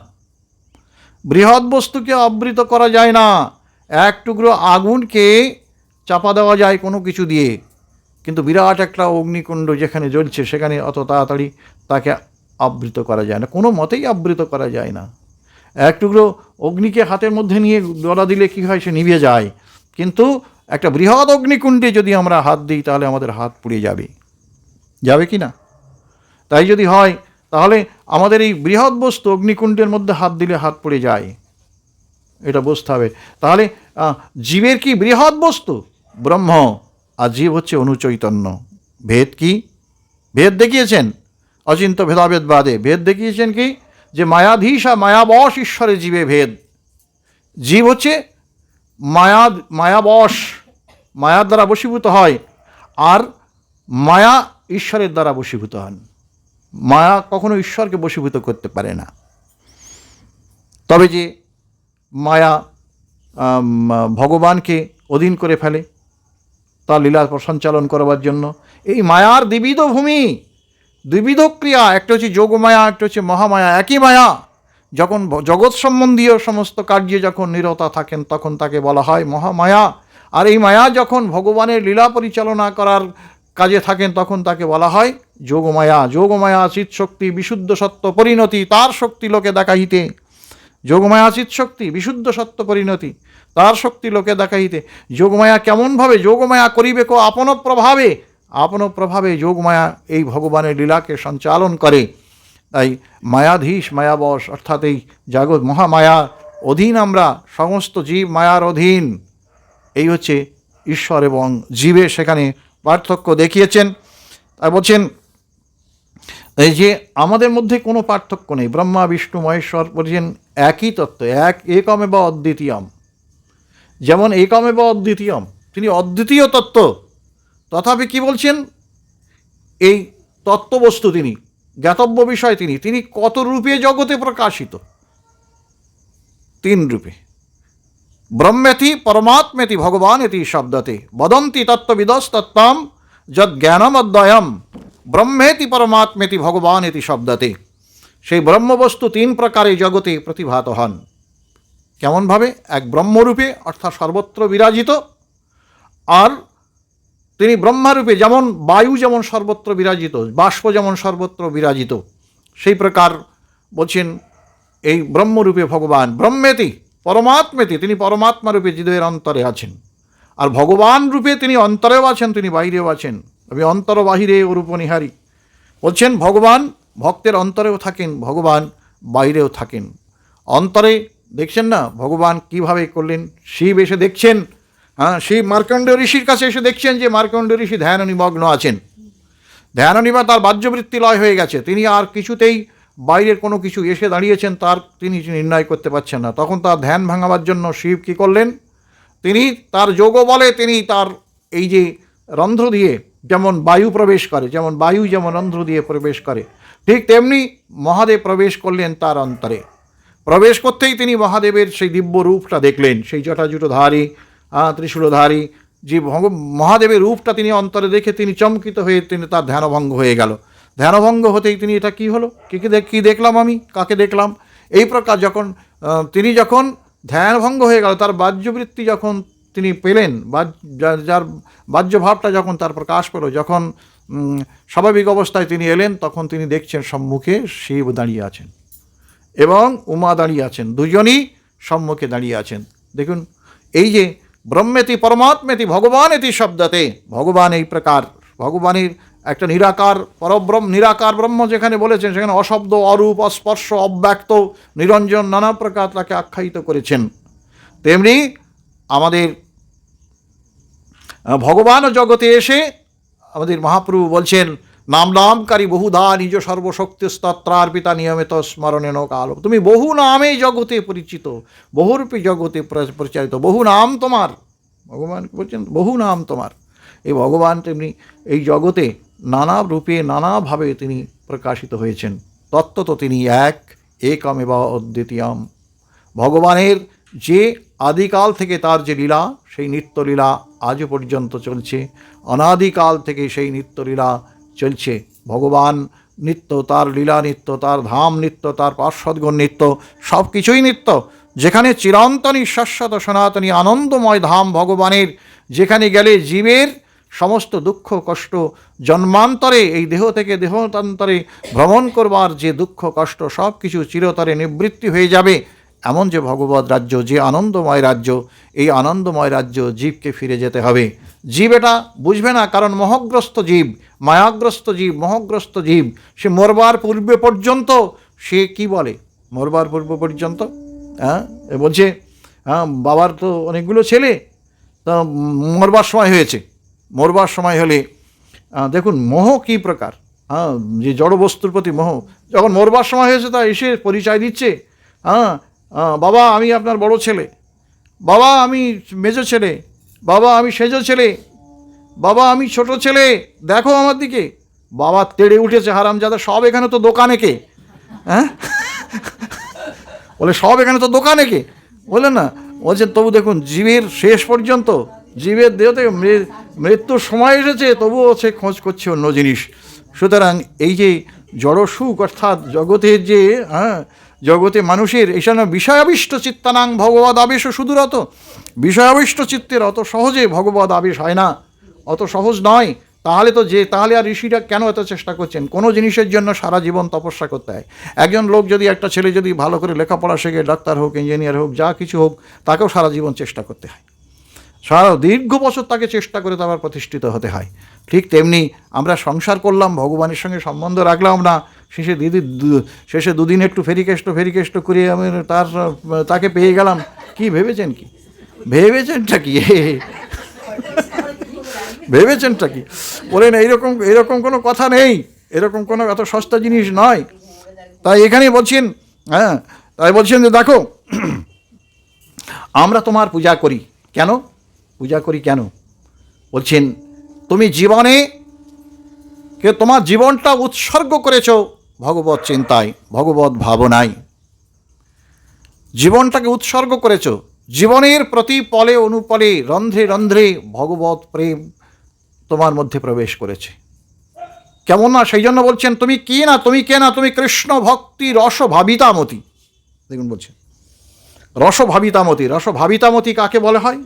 বৃহৎ বস্তুকে আবৃত করা যায় না। এক টুকরো আগুনকে চাপা দেওয়া যায় কোনো কিছু দিয়ে, কিন্তু বিরাট একটা অগ্নিকুণ্ড যেখানে জ্বলছে সেখানে অত তাড়াতাড়ি তাকে আবৃত করা যায় না, কোনো মতেই আবৃত করা যায় না। এক টুকরো অগ্নিকে হাতের মধ্যে নিয়ে গলা দিলে কী হয়, সে নিভে যায়। কিন্তু একটা বৃহৎ অগ্নিকুণ্ডে যদি আমরা হাত দিই তাহলে আমাদের হাত পুড়ে যাবে, যাবে কি না? তাই যদি হয় তাহলে আমাদের এই বৃহৎ বস্তু অগ্নিকুণ্ডের মধ্যে হাত দিলে হাত পুড়ে যায়, এটা বুঝতে হবে। তাহলে জীবের কি বৃহৎ বস্তু ব্রহ্ম, আর জীব হচ্ছে অনুচৈতন্য। ভেদ কি? ভেদ দেখিয়েছেন অচিন্ত ভেদাভেদবাদে, ভেদ দেখিয়েছেন কি, যে মায়াধীশ আর মায়াবশ ঈশ্বরে জীবে ভেদ। জীব হচ্ছে মায়াবশ, মায়ার দ্বারা বশীভূত হয়, আর মায়া ঈশ্বরের দ্বারা বশীভূত হন। মায়া কখনো ঈশ্বরকে বশীভূত করতে পারে না। তবে যে মায়া ভগবানকে অধীন করে ফেলে তার লীলা সঞ্চালন করবার জন্য, এই মায়ার দ্বিবিধ ভূমি, দ্বিবিধ ক্রিয়া, একটা হচ্ছে যোগমায়া, একটা হচ্ছে মহামায়া। একই মায়া যখন জগৎ সম্বন্ধীয় সমস্ত কার্যে যখন নিরতা থাকেন তখন তাকে বলা হয় মহামায়া, আর এই মায়া যখন ভগবানের লীলা পরিচালনা করার কাজে থাকেন তখন তাকে বলা হয় যোগমায়া। যোগমায়া চিৎশক্তি বিশুদ্ধ সত্য পরিণতি, তার শক্তি লোকে দেখাইতে। যোগমায়া চিৎশক্তি বিশুদ্ধ সত্য পরিণতি, তার শক্তি লোকে দেখাইতে। যোগমায়া কেমনভাবে? যোগমায়া করিবে কো আপন প্রভাবে, আপন প্রভাবে যোগমায়া এই ভগবানের লীলাকে সঞ্চালন করে। তাই মায়াধীশ মায়াবশ, অর্থাৎ এই জগৎ মহামায়া অধীন আমরা, সমস্ত জীব মায়ার অধীন। এই হচ্ছে ঈশ্বর এবং জীবে সেখানে পার্থক্য দেখিয়েছেন। তাই বলছেন এই যে আমাদের মধ্যে কোনো পার্থক্য নেই, ব্রহ্মা বিষ্ণু মহেশ্বর বলছেন একই তত্ত্ব, একমেব অদ্বিতীয়ম। যেমন একমেব অদ্বিতীয়ম, তিনি অদ্বিতীয় তত্ত্ব, তথাপি কি বলছেন, এই তত্ত্ববস্তু তিনি, জ্ঞাতব্য বিষয় তিনি, তিনি কত রূপে জগতে প্রকাশিত? 3 রূপে। ব্রহ্মেতি পরমাত্মেতি ভগবান এতি শব্দতে বদন্তি তত্ত্ববিদস্তত্ত্বম যদ জ্ঞানম অদ্বয়ম ব্রহ্মেতি পরমাত্মেতি ভগবান এতি শব্দতে। সেই ব্রহ্মবস্তু 3 প্রকারে জগতে প্রতিভাত হন। কেমনভাবে? এক ব্রহ্মরূপে, অর্থাৎ সর্বত্র বিরাজিত, আর তিনি ব্রহ্মারূপে, যেমন বায়ু যেমন সর্বত্র বিরাজিত, বাষ্প যেমন সর্বত্র বিরাজিত, সেই প্রকার বলছেন এই ব্রহ্মরূপে ভগবান। ব্রহ্মেতি পরমাত্মেতি, তিনি পরমাত্মারূপে জীবের অন্তরে আছেন, আর ভগবান রূপে তিনি অন্তরেও আছেন, তিনি বাইরেও আছেন। তবে অন্তর বাহিরে ওরূপ নিহারি বলছেন, ভগবান ভক্তের অন্তরেও থাকেন, ভগবান বাইরেও থাকেন। অন্তরে দেখছেন না ভগবান কিভাবে করলেন, শিব এসে দেখছেন, হ্যাঁ, শিব মার্কণ্ডেয় ঋষির কাছে এসে দেখছেন যে মার্কণ্ডেয় ঋষি ধ্যান নিমগ্ন আছেন, ধ্যান নিবা তার বাহ্যবৃত্তি লয় হয়ে গেছে, তিনি আর কিছুতেই বাইরের কোনো কিছু এসে দাঁড়িয়েছেন তার তিনি নির্ণয় করতে পারছেন না। তখন তার ধ্যান ভাঙাবার জন্য শিব কী করলেন, তিনি তার যোগ বলে তিনি তার এই যে রন্ধ্র দিয়ে যেমন বায়ু প্রবেশ করে, যেমন বায়ু যেমন রন্ধ্র দিয়ে প্রবেশ করে, ঠিক তেমনি মহাদেব প্রবেশ করলেন তার অন্তরে। প্রবেশ করতেই তিনি মহাদেবের সেই দিব্য রূপটা দেখলেন, সেই জটাজুটোধারী, ত্রিশূলধারী, যে মহাদেবের রূপটা তিনি অন্তরে দেখে তিনি চমকিত হয়ে তিনি তার ধ্যানভঙ্গ হয়ে গেল। ধ্যানভঙ্গ হতেই তিনি এটা কি হলো, কী দেখলাম আমি, কাকে দেখলাম, এই প্রকার যখন তিনি যখন ধ্যানভঙ্গ হয়ে গেল, তার বাহ্যবৃত্তি যখন তিনি পেলেন, যার বাহ্যভাবটা যখন তার প্রকাশ পেল, যখন স্বাভাবিক অবস্থায় তিনি এলেন, তখন তিনি দেখছেন সম্মুখে শিব দাঁড়িয়ে আছেন এবং উমা দাঁড়িয়ে আছেন, দুজনই সম্মুখে দাঁড়িয়ে আছেন। দেখুন, এই যে ব্রহ্মেতি পরমাত্মেতি ভগবানেতি শব্দতে, ভগবান এই প্রকার, ভগবানের একটা নিরাকার পরব্রহ্ম, নিরাকার ব্রহ্ম যেখানে বলেছেন, সেখানে অশব্দ, অরূপ, অস্পর্শ, অব্যক্ত, নিরঞ্জন নানা প্রকার তাকে আখ্যায়িত করেছেন। তেমনি আমাদের ভগবান জগতে এসে আমাদের মহাপ্রভু বলছেন, নাম নামকারী বহুধা নিজ সর্বশক্তিস্তত্রার্পিতা নিয়মিত স্মরণেন কাল। তুমি বহু নামেই জগতে পরিচিত, বহুরূপী জগতে প্রচারিত, বহু নাম তোমার। ভগবান বলছেন বহু নাম তোমার। এই ভগবান তেমনি এই জগতে নানা রূপে নানাভাবে তিনি প্রকাশিত হয়েছেন। তত্ত্বত তিনি একমেব অদ্বিতীয়ম। ভগবানের যে আদিকাল থেকে তার যে লীলা, সেই নিত্যলীলা আজও পর্যন্ত চলছে, অনাদিকাল থেকে সেই নিত্যলীলা চলছে। ভগবান নিত্য, তার লীলা নিত্য, তার ধাম নিত্য, তার পার্শ্বদগণ নিত্য, সব কিছুই নিত্য। যেখানে চিরন্তনী শাশ্বত সনাতনী আনন্দময় ধাম ভগবানের, যেখানে গেলে জীবের সমস্ত দুঃখ কষ্ট জন্মান্তরে এই দেহ থেকে দেহান্তরে ভ্রমণ করবার যে দুঃখ কষ্ট সব কিছু চিরতরে নিবৃত্তি হয়ে যাবে, এমন যে ভগবৎ রাজ্য, যে আনন্দময় রাজ্য, এই আনন্দময় রাজ্য জীবকে ফিরে যেতে হবে। জীব এটা বুঝবে না, কারণ মোহগ্রস্ত জীব, মায়াগ্রস্ত জীব, মোহগ্রস্ত জীব। সে মরবার পূর্বে পর্যন্ত সে কি বলে, মরবার পূর্ব পর্যন্ত বলছে বাবার তো অনেকগুলো ছেলে, তা মরবার সময় হয়েছে। মরবার সময় হলে দেখুন মোহ কী প্রকার, যে জড় বস্তুর প্রতি মোহ, যখন মরবার সময় হয়েছে তা এসে পরিচয় দিচ্ছে, বাবা আমি আপনার বড় ছেলে, বাবা আমি মেজো ছেলে, বাবা আমি সেজো ছেলে, বাবা আমি ছোট ছেলে, দেখো আমার দিকে। বাবা তেড়ে উঠেছে, হারামজাদা, সব এখানে তো দোকানে কে, বলে সব এখানে তো দোকানে কে, বললেন না, বলছেন তবু দেখুন জীবের শেষ পর্যন্ত, জীবের দেহ থেকে মৃত্যুর সময় এসেছে, তবুও সে খোঁজ করছে অন্য জিনিস। সুতরাং এই যে জড় সুখ, অর্থাৎ জগতের যে জগতে মানুষের এইসব বিষয়াবিষ্ট চিত্তানাং ভগবদ আবেশ সুদূরত, বিষয়াবিষ্ট চিত্তের অত সহজে ভগবদ আবেশ হয় না, অত সহজ নয়। তাহলে আর ঋষিরা কেন এত চেষ্টা করছেন? কোনো জিনিসের জন্য সারা জীবন তপস্যা করতে হয়। একজন লোক যদি, একটা ছেলে যদি ভালো করে লেখাপড়া শেখে, ডাক্তার হোক, ইঞ্জিনিয়ার হোক, যা কিছু হোক, তাকেও সারা জীবন চেষ্টা করতে হয়, সারা দীর্ঘ বছর তাকে চেষ্টা করে তারপর প্রতিষ্ঠিত হতে হয়। ঠিক তেমনি আমরা সংসার করলাম, ভগবানের সঙ্গে সম্বন্ধ রাখলাম না, শেষে দুদিন একটু ফেরিকেষ্ট করে আমি তাকে পেয়ে গেলাম, কি ভেবেছেনটা কি ভেবেছেনটা কি বলেন? এইরকম কোনো কথা নেই, এরকম কোনো এত সস্তা জিনিস নয়। তাই এখানে বলছেন, তাই বলছেন যে দেখো আমরা তোমার পূজা করি কেন, বলছেন তুমি তোমার জীবনটা উৎসর্গ করেছো ভগবত চিন্তায়, ভগবত ভাবনায়, জীবনটাকে উৎসর্গ করেছো। জীবনের প্রতি পলে অনুপলে, রন্ধ্রে রন্ধ্রে ভগবত প্রেম তোমার মধ্যে প্রবেশ করেছে। কেমন না, সেই জন্য বলছেন তুমি কে না, তুমি কৃষ্ণ ভক্তি রসভাবিতামতি। দেখুন বলছেন রসভাবিতামতি কাকে বলা হয়?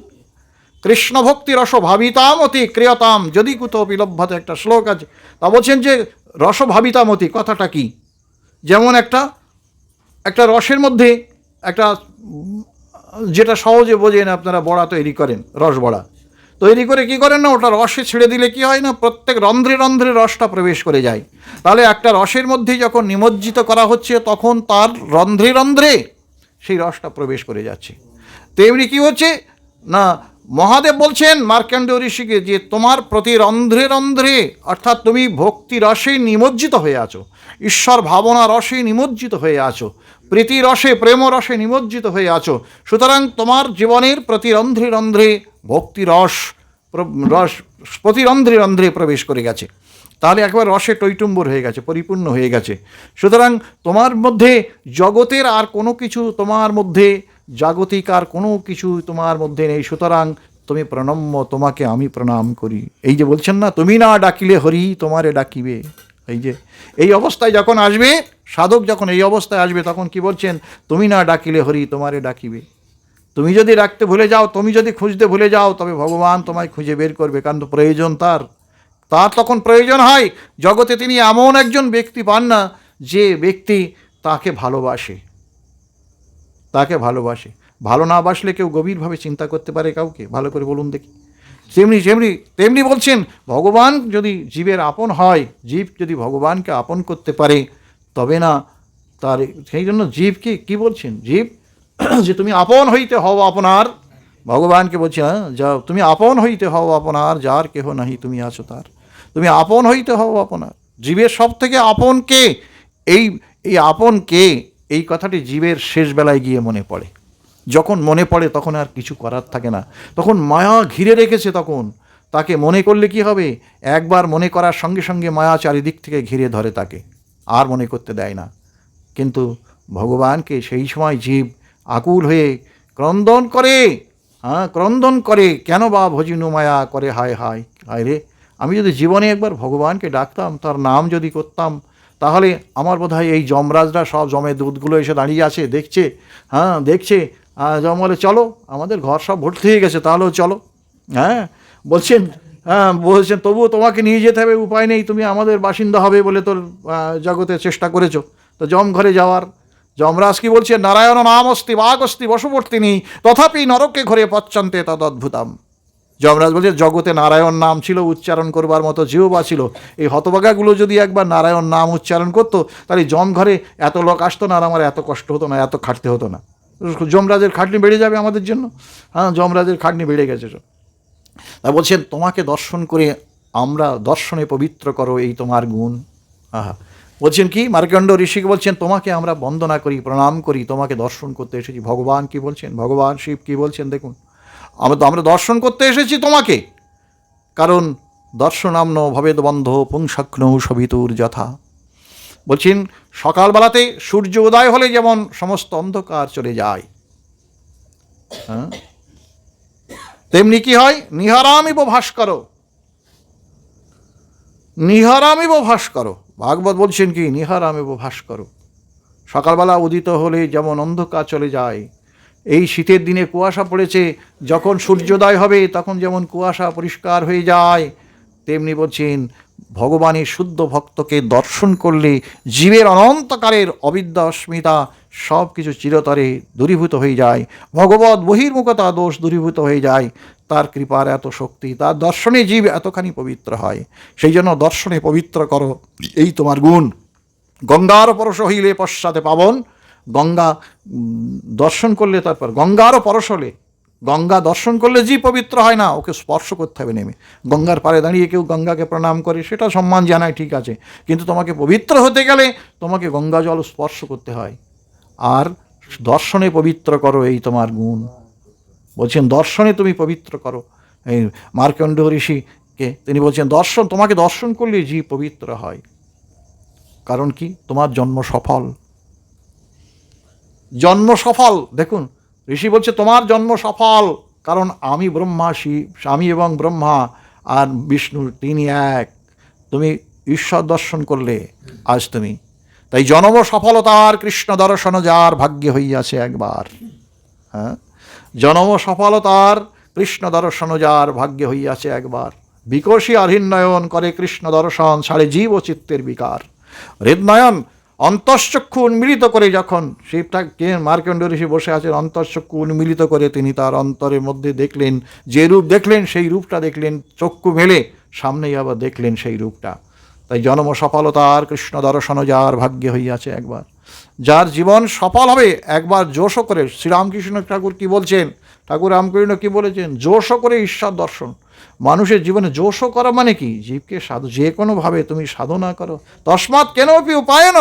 কৃষ্ণ ভক্তি রসভাবিতামতি ক্রিয়তাম যদি কুতোপি লভ্যতে, একটা শ্লোক আছে। তা বলছেন যে রসভাবিতামতি কথাটা কি? যেমন একটা রসের মধ্যে একটা, যেটা সহজে বোঝেন আপনারা, বড়া তৈরি করেন, রস বড়া তৈরি করে কি করেন না, ওটা রসে ছেড়ে দিলে কি হয় না, প্রত্যেক রন্ধ্রে রন্ধ্রে রসটা প্রবেশ করে যায়। তাহলে একটা রসের মধ্যে যখন নিমজ্জিত করা হচ্ছে, তখন তার রন্ধ্রে রন্ধ্রে সেই রসটা প্রবেশ করে যাচ্ছে। তেমনি কি হচ্ছে না, মহাদেব বলছেন মার্কণ্ডেয় ঋষিকে যে তোমার প্রতি রন্ধ্রে রন্ধ্রে, অর্থাৎ তুমি ভক্তি রসে নিমজ্জিত হয়ে আছো, ঈশ্বর ভাবনা রসে নিমজ্জিত হয়ে আছো, প্রীতি রসে, প্রেম রসে নিমজ্জিত হয়ে আছো। সুতরাং তোমার জীবনের প্রতি রন্ধ্রে রন্ধ্রে ভক্তি রস প্রতি রন্ধ্রে রন্ধ্রে প্রবেশ করে গেছে। তাহলে একবার রসে টইটুম্বর হয়ে গেছে, পরিপূর্ণ হয়ে গেছে। সুতরাং তোমার মধ্যে জগতের আর কোনো কিছু, তোমার মধ্যে জাগতিক আর কোনো কিছু তোমার মধ্যে নেই। সুতরাং তুমি প্রণম্য, তোমাকে আমি প্রণাম করি। এই যে বলছেন না, তুমি না ডাকিলে হরি তোমারে ডাকিবে, এই যে এই অবস্থায় যখন আসবে, সাধক যখন এই অবস্থায় আসবে, তখন কি বলছেন, তুমি না ডাকিলে হরি তোমারে ডাকিবে। তুমি যদি ডাকতে ভুলে যাও, তুমি যদি খুঁজতে ভুলে যাও, তবে ভগবান তোমায় খুঁজে বের করবে, কারণ প্রয়োজন তার তখন প্রয়োজন হয়। জগতে তিনি এমন একজন ব্যক্তি পান না যে ব্যক্তি তাকে ভালোবাসে, ভালো না বাসলে কেউ গভীরভাবে চিন্তা করতে পারে কাউকে? ভালো করে বলুন দেখি। তেমনি বলছেন, ভগবান যদি জীবের আপন হয়, জীব যদি ভগবানকে আপন করতে পারে, তবে না তার, সেই জন্য জীবকে কি বলছেন, জীব যে তুমি আপন হইতে হও আপনার, ভগবানকে বলছে, যাও তুমি আপন হইতে হও আপনার, যার কেহ নাহি তুমি আছো তার। তুমি আপন হইতে হও আপনার। জীবের সব থেকে আপন কে? এই আপন কে, এই কথাটি জীবের শেষ বেলায় গিয়ে মনে পড়ে। যখন মনে পড়ে তখন আর কিছু করার থাকে না, তখন মায়া ঘিরে রেখেছে, তখন তাকে মনে করলে কি হবে, একবার মনে করার সঙ্গে সঙ্গে মায়া চারিদিক থেকে ঘিরে ধরে, তাকে আর মনে করতে দেয় না। কিন্তু ভগবানকে সেই সময় জীব আকুল হয়ে ক্রন্দন করে, কেন বা ভজিনু মায়া করে, হায় হায় হায় রে, আমি যদি জীবনে একবার ভগবানকে ডাকতাম, তার নাম যদি করতাম, তাহলে আমার বোধ হয় এই যমরাজরা সব জমের দুধগুলো এসে দাঁড়িয়ে আছে, দেখছে, যম বলে চলো, আমাদের ঘর সব ভর্তি হয়ে গেছে, তাহলেও চলো। বলছেন তবুও তোমাকে নিয়ে যেতে হবে, উপায় নেই, তুমি আমাদের বাসিন্দা হবে বলে তোর জগতে চেষ্টা করেছো। তো যম ঘরে যাওয়ার, যমরাজ কি বলছে, নারায়ণ নাম অস্তি বাঘ অস্তি বশবর্তিনী তথাপি নরকে ঘরে পচ্ছন্তে তদ অদ্ভুতম। যমরাজ বলছে, জগতে নারায়ণ নাম ছিল, উচ্চারণ করবার মতো জিহ্বা ছিল, এই হতভাগাগুলো যদি একবার নারায়ণ নাম উচ্চারণ করতো, তাহলে যম ঘরে এত লোক আসতো না, আর আমার এত কষ্ট হতো না, এত খাটতে হতো না। যমরাজের খাটনি বেড়ে যাবে আমাদের জন্য। যমরাজের খাটনি বেড়ে গেছে। তা বলছেন, তোমাকে দর্শন করে আমরা দর্শনে পবিত্র করো এই তোমার গুণ। বলছেন কি, মার্কণ্ড ঋষিকে বলছেন, তোমাকে আমরা বন্দনা করি, প্রণাম করি, তোমাকে দর্শন করতে এসেছি। ভগবান কি বলছেন, ভগবান শিব কি বলছেন দেখুন, আমরা দর্শন করতে এসেছি তোমাকে, কারণ দর্শনাম্ন ভবেদ বন্ধ পুংসাগ্ন সবিতুর যথা। বলছেন, সকালবেলাতে সূর্য উদয় হলে যেমন সমস্ত অন্ধকার চলে যায়, তেমনি কি হয়, নিহারামিব ভাস্কর। ভাগবত বলছেন কি, নিহারামিব ভাস্কর। সকালবেলা উদিত হলে যেমন অন্ধকার চলে যায়, এই শীতের দিনে কুয়াশা পড়েছে, যখন সূর্যোদয় হবে তখন যেমন কুয়াশা পরিষ্কার হয়ে যায়, তেমনি বলছেন ভগবানের শুদ্ধ ভক্তকে দর্শন করলে জীবের অনন্তকালের অবিদ্যা অস্মিতা সব কিছু চিরতরে দূরীভূত হয়ে যায়, ভগবত বহির্মুখতা দোষ দূরীভূত হয়ে যায়। তার কৃপার এত শক্তি, তার দর্শনে জীব এতখানি পবিত্র হয়। সেই জন্য দর্শনে পবিত্র করো এই তোমার গুণ। গঙ্গার পরশ হইলে পশ্চাতে পাবন, গঙ্গা দর্শন করলে, তারপর গঙ্গারও পরশ হলে, গঙ্গা দর্শন করলে জীব পবিত্র হয় না, ওকে স্পর্শ করতে হবে নেমে। গঙ্গার পাড়ে দাঁড়িয়ে কেউ গঙ্গাকে প্রণাম করে, সেটা সম্মান জানায়, ঠিক আছে, কিন্তু তোমাকে পবিত্র হতে গেলে তোমাকে গঙ্গা জল স্পর্শ করতে হয়। আর দর্শনে পবিত্র করো এই তোমার গুণ। বলছেন দর্শনে তুমি পবিত্র করো। এই মার্কণ্ড ঋষিকে তিনি বলছেন, তোমাকে দর্শন করলে জীব পবিত্র হয়। কারণ কি, তোমার জন্ম সফল। দেখুন, ঋষি বলছে তোমার জন্ম সফল, কারণ আমি আমি এবং ব্রহ্মা আর বিষ্ণু তিনি এক। তুমি ঈশ্বর দর্শন করলে আজ তুমি, তাই জন্ম সফলতার কৃষ্ণ দর্শন যার ভাগ্যে হইয়াছে একবার। জন্ম সফলতার কৃষ্ণ দর্শন যার ভাগ্যে হইয়াছে একবার, বিকশী হৃন্নয়ন করে কৃষ্ণ দর্শন, ছাড়ে জীব ও চিত্তের বিকার। হৃদনয়ন, অন্তঃচক্ষু উন্মিলিত করে, যখন শিবটাকে মার্কণ্ড ঋষি বসে আছেন, অন্তঃচক্ষু উন্মিলিত করে তিনি তার অন্তরের মধ্যে দেখলেন, যে রূপ দেখলেন সেই রূপটা দেখলেন, চক্ষু মেলে সামনেই আবার দেখলেন সেই রূপটা। তাই জন্ম সফলতার কৃষ্ণ দর্শন যার ভাগ্যে হইয়াছে একবার। যার জীবন সফল হবে একবার জোশো করে, শ্রীরামকৃষ্ণ ঠাকুর কি বলছেন, ঠাকুর রামকৃষ্ণ কি বলেছেন, জোশো করে ঈশ্বর দর্শন। মানুষের জীবনে জোশো করা মানে কি, জীবকে যে কোনোভাবে তুমি সাধনা করো, তস্মাৎ কেনপি উপায়েন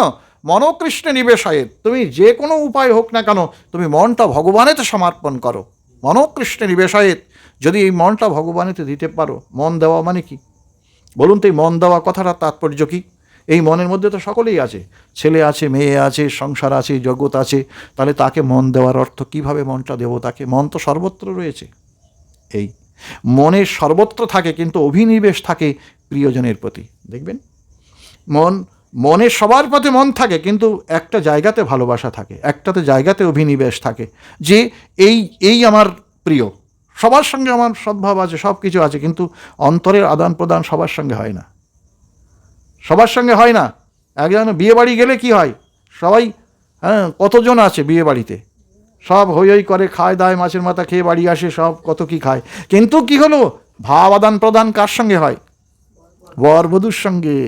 মনোকৃষ্ণে নিবেশায়েৎ। তুমি যে কোনো উপায় হোক না কেন, তুমি মনটা ভগবানেতে সমর্পণ করো, মনোকৃষ্ণে নিবেশায়েৎ। যদি এই মনটা ভগবানেতে দিতে পারো, মন দেওয়া মানে কি বলুন তো, এই মন দেওয়া কথাটার তাৎপর্য কি? এই মনের মধ্যে তো সকলেই আছে, ছেলে আছে, মেয়ে আছে, সংসার আছে, জগৎ আছে, তাহলে তাকে মন দেওয়ার অর্থ কিভাবে মনটা দেবো তাকে? মন তো সর্বত্র রয়েছে। এই মনের সর্বত্র থাকে, কিন্তু অভিনিবেশ থাকে প্রিয়জনের প্রতি। দেখবেন মনের সবার পথে মন থাকে, কিন্তু একটা জায়গাতে ভালোবাসা থাকে, একটাতে জায়গাতে অভিনিবেশ থাকে, যে এই আমার প্রিয়, সবার সঙ্গে আমার সদ্ভাব আছে, সব কিছু আছে, কিন্তু অন্তরের আদান প্রদান সবার সঙ্গে হয় না, সবার সঙ্গে হয় না। একজন বিয়ে বাড়ি গেলে কি হয়, সবাই কতজন আছে বিয়ে বাড়িতে, সব হই হই করে, খায় দায়, মাছের মাথা খেয়ে বাড়ি আসে, সব কত কি খায়, কিন্তু কি হলো, ভাব আদান প্রদান কার সঙ্গে হয়? বরবধূর সঙ্গে।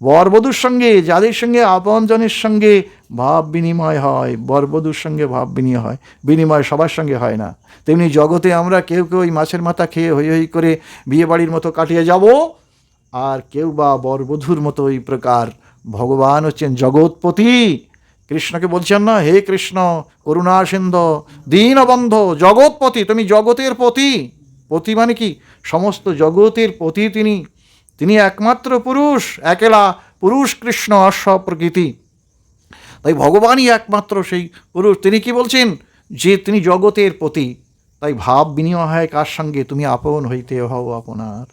বরবধূর সঙ্গে, যাদের সঙ্গে আপনজনের সঙ্গে ভাব বিনিময় হয়, বরবধূর সঙ্গে ভাব বিনিময় সবার সঙ্গে হয় না। তেমনি জগতে আমরা কেউ কেউ ওই মাছের মাথা খেয়ে হই হই করে বিয়ে বাড়ির মতো কাটিয়ে যাব, আর কেউ বা বরবধূর মতো এই প্রকার। ভগবান হচ্ছেন জগৎপতি। কৃষ্ণকে বলছেন না, হে কৃষ্ণ করুণা সিন্ধু দীনবন্ধু জগৎপতি, তুমি জগতের পতি। পতি মানে কি? সমস্ত জগতের পতি তিনি। তিনি একমাত্র পুরুষ, একেলা পুরুষ কৃষ্ণ অশ্ব প্রকৃতি। তাই ভগবানই একমাত্র সেই পুরুষ। তিনি কি বলছেন, যে তিনি জগতের পতি। তাই ভাব বিনিময় হয় কার সঙ্গে? তুমি আপন হইতে হও আপনার,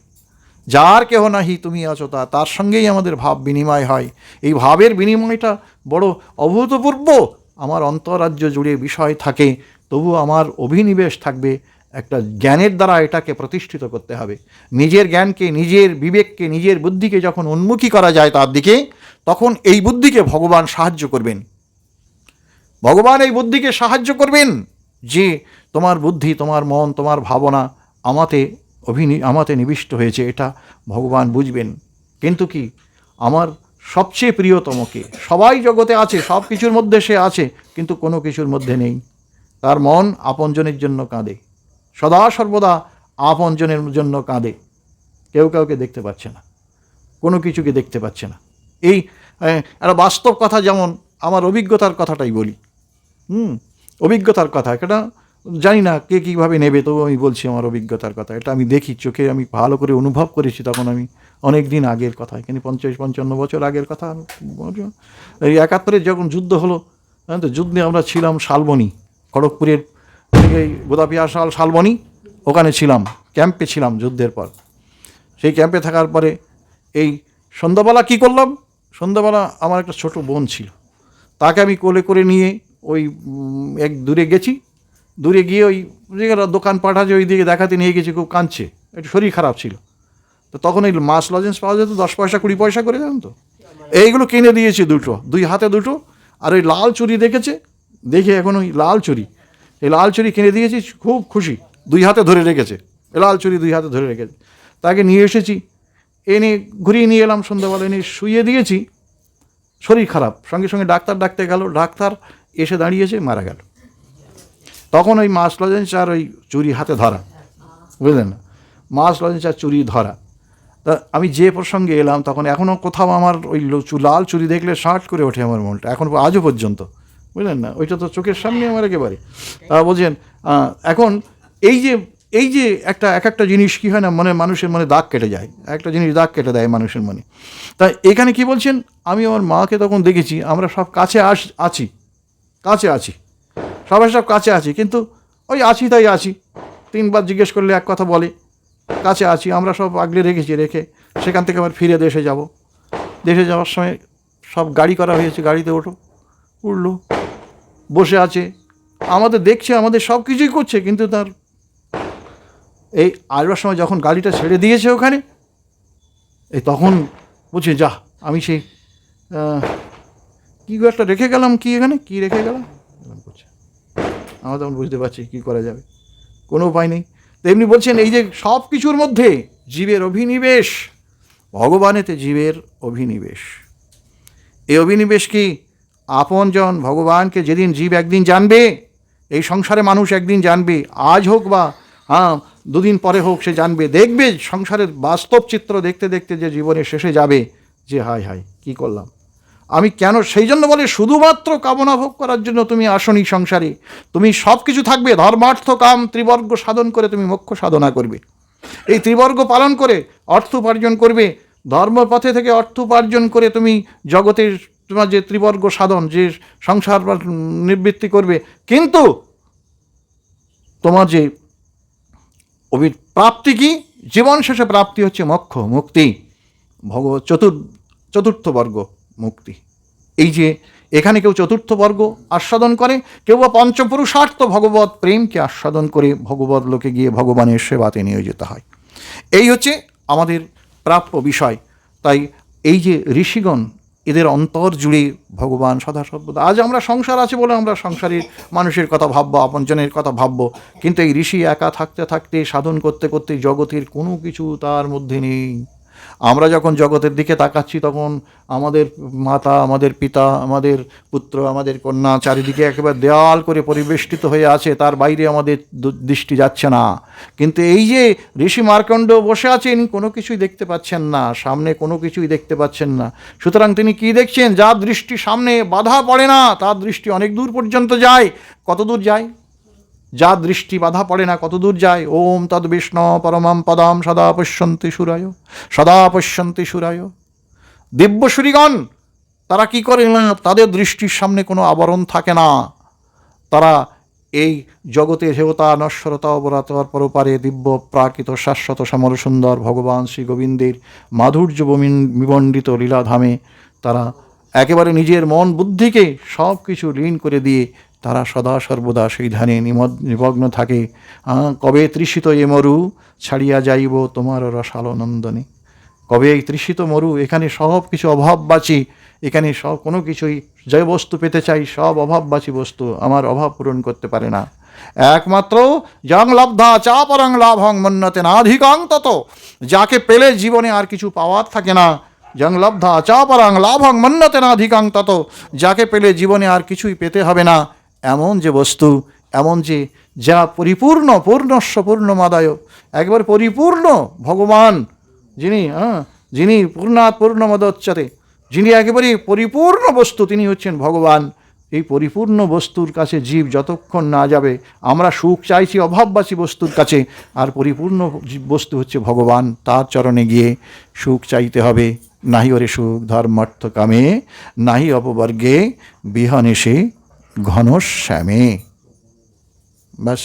যার কেহ নাহি তুমি আছো তার সঙ্গেই আমাদের ভাব বিনিময় হয়। এই ভাবের বিনিময়টা বড় অভূতপূর্ব। আমার অন্তরাজ্য জুড়ে বিষয় থাকে, তবু আমার অভিনিবেশ থাকবে একটা জ্ঞানের দ্বারা এটাকে প্রতিষ্ঠিত করতে হবে। নিজের জ্ঞানকে, নিজের বিবেককে, নিজের বুদ্ধিকে যখন উন্মুখী করা যায় তার দিকে, তখন এই বুদ্ধিকে ভগবান সাহায্য করবেন। ভগবান এই বুদ্ধিকে সাহায্য করবেন, যে তোমার বুদ্ধি, তোমার মন, তোমার ভাবনা আমাতে নিবিষ্ট হয়েছে, এটা ভগবান বুঝবেন। কিন্তু কি, আমার সবচেয়ে প্রিয়তমকে, সবাই জগতে আছে, সব কিছুর মধ্যে সে আছে, কিন্তু কোনো কিছুর মধ্যে নেই। তার মন আপনজনের জন্য কাঁদে, সদা সর্বদা আপনজনের জন্য কাঁদে, কেউ কাউকে দেখতে পাচ্ছে না, কোনো কিছুকে দেখতে পাচ্ছে না। এই একটা বাস্তব কথা, যেমন আমার অভিজ্ঞতার কথাটাই বলি। অভিজ্ঞতার কথা, এটা জানি না কে কীভাবে নেবে, তবু আমি বলছি আমার অভিজ্ঞতার কথা। এটা আমি দেখি, চোখে আমি ভালো করে অনুভব করেছি। তখন আমি অনেক দিন আগের কথা, এখানে 50-55 বছর আগের কথা। এই 71-এর যখন যুদ্ধ হলো, তো যুদ্ধে আমরা ছিলাম শালবনী, খড়গপুরের এই গোদাপিয়া শালবনী, ওখানে ছিলাম, ক্যাম্পে ছিলাম যুদ্ধের পর। সেই ক্যাম্পে থাকার পরে এই সন্ধ্যাবেলা কী করলাম, সন্ধ্যাবেলা আমার একটা ছোট বোন ছিল, তাকে আমি কোলে করে নিয়ে ওই এক দূরে গেছি। দূরে গিয়ে ওই দোকানপাট আছে, ওই দিকে দেখাতে নিয়ে গেছি, খুব কাঁদছে, একটু শরীর খারাপ ছিল। তো তখন এই মাছ লজেন্স পাওয়া যেত 10 পয়সা 20 পয়সা করে, জানেন তো, এইগুলো কিনে দিয়েছি দুটো, 2 হাতে 2টো। আর ওই লাল চুড়ি দেখে এখন ওই লাল চুড়ি, এই লাল চুড়ি কিনে দিয়েছি, খুব খুশি, 2 হাতে ধরে রেখেছে, লাল চুড়ি 2 হাতে ধরে রেখেছে। তাকে নিয়ে এসেছি, এনে ঘুরিয়ে নিয়ে এলাম, সন্ধ্যাবেলা এনে শুইয়ে দিয়েছি। শরীর খারাপ, সঙ্গে সঙ্গে ডাক্তার ডাকতে গেল, ডাক্তার এসে দাঁড়িয়েছে, মারা গেল। তখন ওই মাছ লজেন্স আর ওই চুরি হাতে ধরা, বুঝলেন না, মাছ লজেন্স আর চুরি ধরা। তা আমি যে প্রসঙ্গে এলাম, তখন এখনও কোথাও আমার ওই লাল চুরি দেখলে শার্ট করে ওঠে আমার মনটা, এখন আজও পর্যন্ত, বুঝলেন না, ওইটা তো চোখের সামনে আমার একেবারে। বলছেন এখন এই যে একটা জিনিস কী হয় না, মানুষের মনে দাগ কেটে যায়, একটা জিনিস দাগ কেটে দেয় মানুষের মনে। তাই এখানে কি বলছেন, আমি আমার মাকে তখন দেখেছি, আমরা সব কাছে আছি, সবাই সব কাছে আছি, কিন্তু ওই আছি তাই আছি। 3 বার জিজ্ঞেস করলে এক কথা বলে, কাছে আছি, আমরা সব আগলে রেখে সেখান থেকে আবার ফিরে দেশে যাব। দেশে যাওয়ার সময় সব গাড়ি করা হয়েছে, গাড়িতে উঠলো, বসে আছে, আমাদের দেখছে, আমাদের সব কিছুই করছে, কিন্তু তার এই আসবার সময় যখন গাড়িটা ছেড়ে দিয়েছে ওখানে, এই তখন বলছে, যা আমি সেই কী একটা রেখে গেলাম, কী রেখে গেলাম করছে। আমরা তখন বুঝতে পারছি কী করা যাবে, কোনো উপায় নেই। তেমনি বলছেন, এই যে সব কিছুর মধ্যে জীবের অভিনিবেশ, ভগবানেতে জীবের অভিনিবেশ। এই অভিনিবেশ কি, আপনজন ভগবানকে যেদিন জীব একদিন জানবে, এই সংসারে মানুষ একদিন জানবে, আজ হোক বা 2 দিন পরে হোক, সে জানবে, দেখবে সংসারের বাস্তব চিত্র দেখতে দেখতে যে জীবনের শেষে যাবে, যে হায় কী করলাম আমি, কেন। সেই জন্য বলে, শুধুমাত্র কামনা ভোগ করার জন্য তুমি আসনি সংসারে, তুমি সব কিছু থাকবে, ধর্মার্থ কাম ত্রিবর্গ সাধন করে তুমি মোক্ষ সাধনা করবে। এই ত্রিবর্গ পালন করে অর্থ উপার্জন করবে, ধর্মপথে থেকে অর্থ উপার্জন করে তুমি জগতের তোমার যে ত্রিবর্গ সাধন, যে সংসার নিবৃত্তি করবে। কিন্তু তোমার যে প্রাপ্তি কি? জীবন শেষে প্রাপ্তি হচ্ছে মোক্ষ, মুক্তি, চতুর্থ বর্গ মুক্তি। এই যে এখানে কেউ চতুর্থ বর্গ আস্বাদন করে, কেউ বা পঞ্চপুরুষার্থ ভগবত প্রেমকে আস্বাদন করে ভগবত লোকে গিয়ে ভগবানের সেবাতে নিয়োজিত হয়। এই হচ্ছে আমাদের প্রাপ্য বিষয়। তাই এই যে ঋষিগণ, এদের অন্তর জুড়ে ভগবান সদা সর্বদা। আজ আমরা সংসার আছে বলে আমরা সংসারের মানুষের কথা ভাববো, আপনজনের কথা ভাববো, কিন্তু এই ঋষি একা থাকতে থাকতে, সাধন করতে করতে জগতের কোনো কিছু তার মধ্যে নেই। আমরা যখন জগতের দিকে তাকাচ্ছি তখন আমাদের মাতা, আমাদের পিতা, আমাদের পুত্র, আমাদের কন্যা চারিদিকে একেবারে দেওয়াল করে পরিবেষ্টিত হয়ে আছে, তার বাইরে আমাদের দৃষ্টি যাচ্ছে না। কিন্তু এই যে ঋষি মার্কণ্ড বসে আছেন, কোনো কিছুই দেখতে পাচ্ছেন না, সামনে কোনো কিছুই দেখতে পাচ্ছেন না। সুতরাং তিনি কি দেখছেন? যার দৃষ্টি সামনে বাধা পড়ে না তার দৃষ্টি অনেক দূর পর্যন্ত যায়। কত দূর যায়? যার দৃষ্টি বাধা পড়ে না কত দূর যায়? ওম তদ বিষ্ণু পরমম পদম সদা পশ্যন্তি সুরায়, সদা পশ্যন্তি সুরায়। দিব্যসুরীগণ তারা কি করে না? তাদের দৃষ্টির সামনে কোনো আবরণ থাকে না। তারা এই জগতের হেয়তা, নশ্বরতা, অবরাতর পরপারে দিব্য প্রাকৃত শাশ্বত সমর সুন্দর ভগবান শ্রী গোবিন্দের মাধুর্য বিমণ্ডিত লীলাধামে তারা একেবারে নিজের মন বুদ্ধিকে সব কিছু লীন করে দিয়ে তারা সদা সর্বদা সেই ধ্যানে নিমগ্ন থাকে। কবে তৃষিত এ মরু ছাড়িয়া যাইব তোমার রসালো নন্দনে। কবে এই তৃষিত মরু, এখানে সব কিছু অভাববাচী, এখানে সব কোনো কিছুই যে বস্তু পেতে চাই সব অভাববাচী বস্তু, আমার অভাব পূরণ করতে পারে না। একমাত্র যং লব্ধা চা পরং লাভং মন্যতে নাধিকাং তত, যাকে পেলে জীবনে আর কিছু পাওয়ার থাকে না। যং লব্ধা চা পরং লাভং মন্যতে নাধিকাং তত, যাকে পেলে জীবনে আর কিছুই পেতে হবে না, এমন যে বস্তু, এমন যে যা পরিপূর্ণ, পূর্ণস্ব পূর্ণমাদায়, একবার পরিপূর্ণ ভগবান, যিনি পূর্ণাৎ পূর্ণমদচ্যতে, যিনি একেবারে পরিপূর্ণ বস্তু, তিনি হচ্ছেন ভগবান। এই পরিপূর্ণ বস্তুর কাছে জীব যতক্ষণ না যাবে, আমরা সুখ চাইছি অভাববাসী বস্তুর কাছে, আর পরিপূর্ণ বস্তু হচ্ছে ভগবান, তার চরণে গিয়ে সুখ চাইতে হবে। নাহি ওরে সুখ ধর্মার্থ কামে, নাহি অপবর্গে বিহনেশে ঘনশ্যামে। ব্যাস।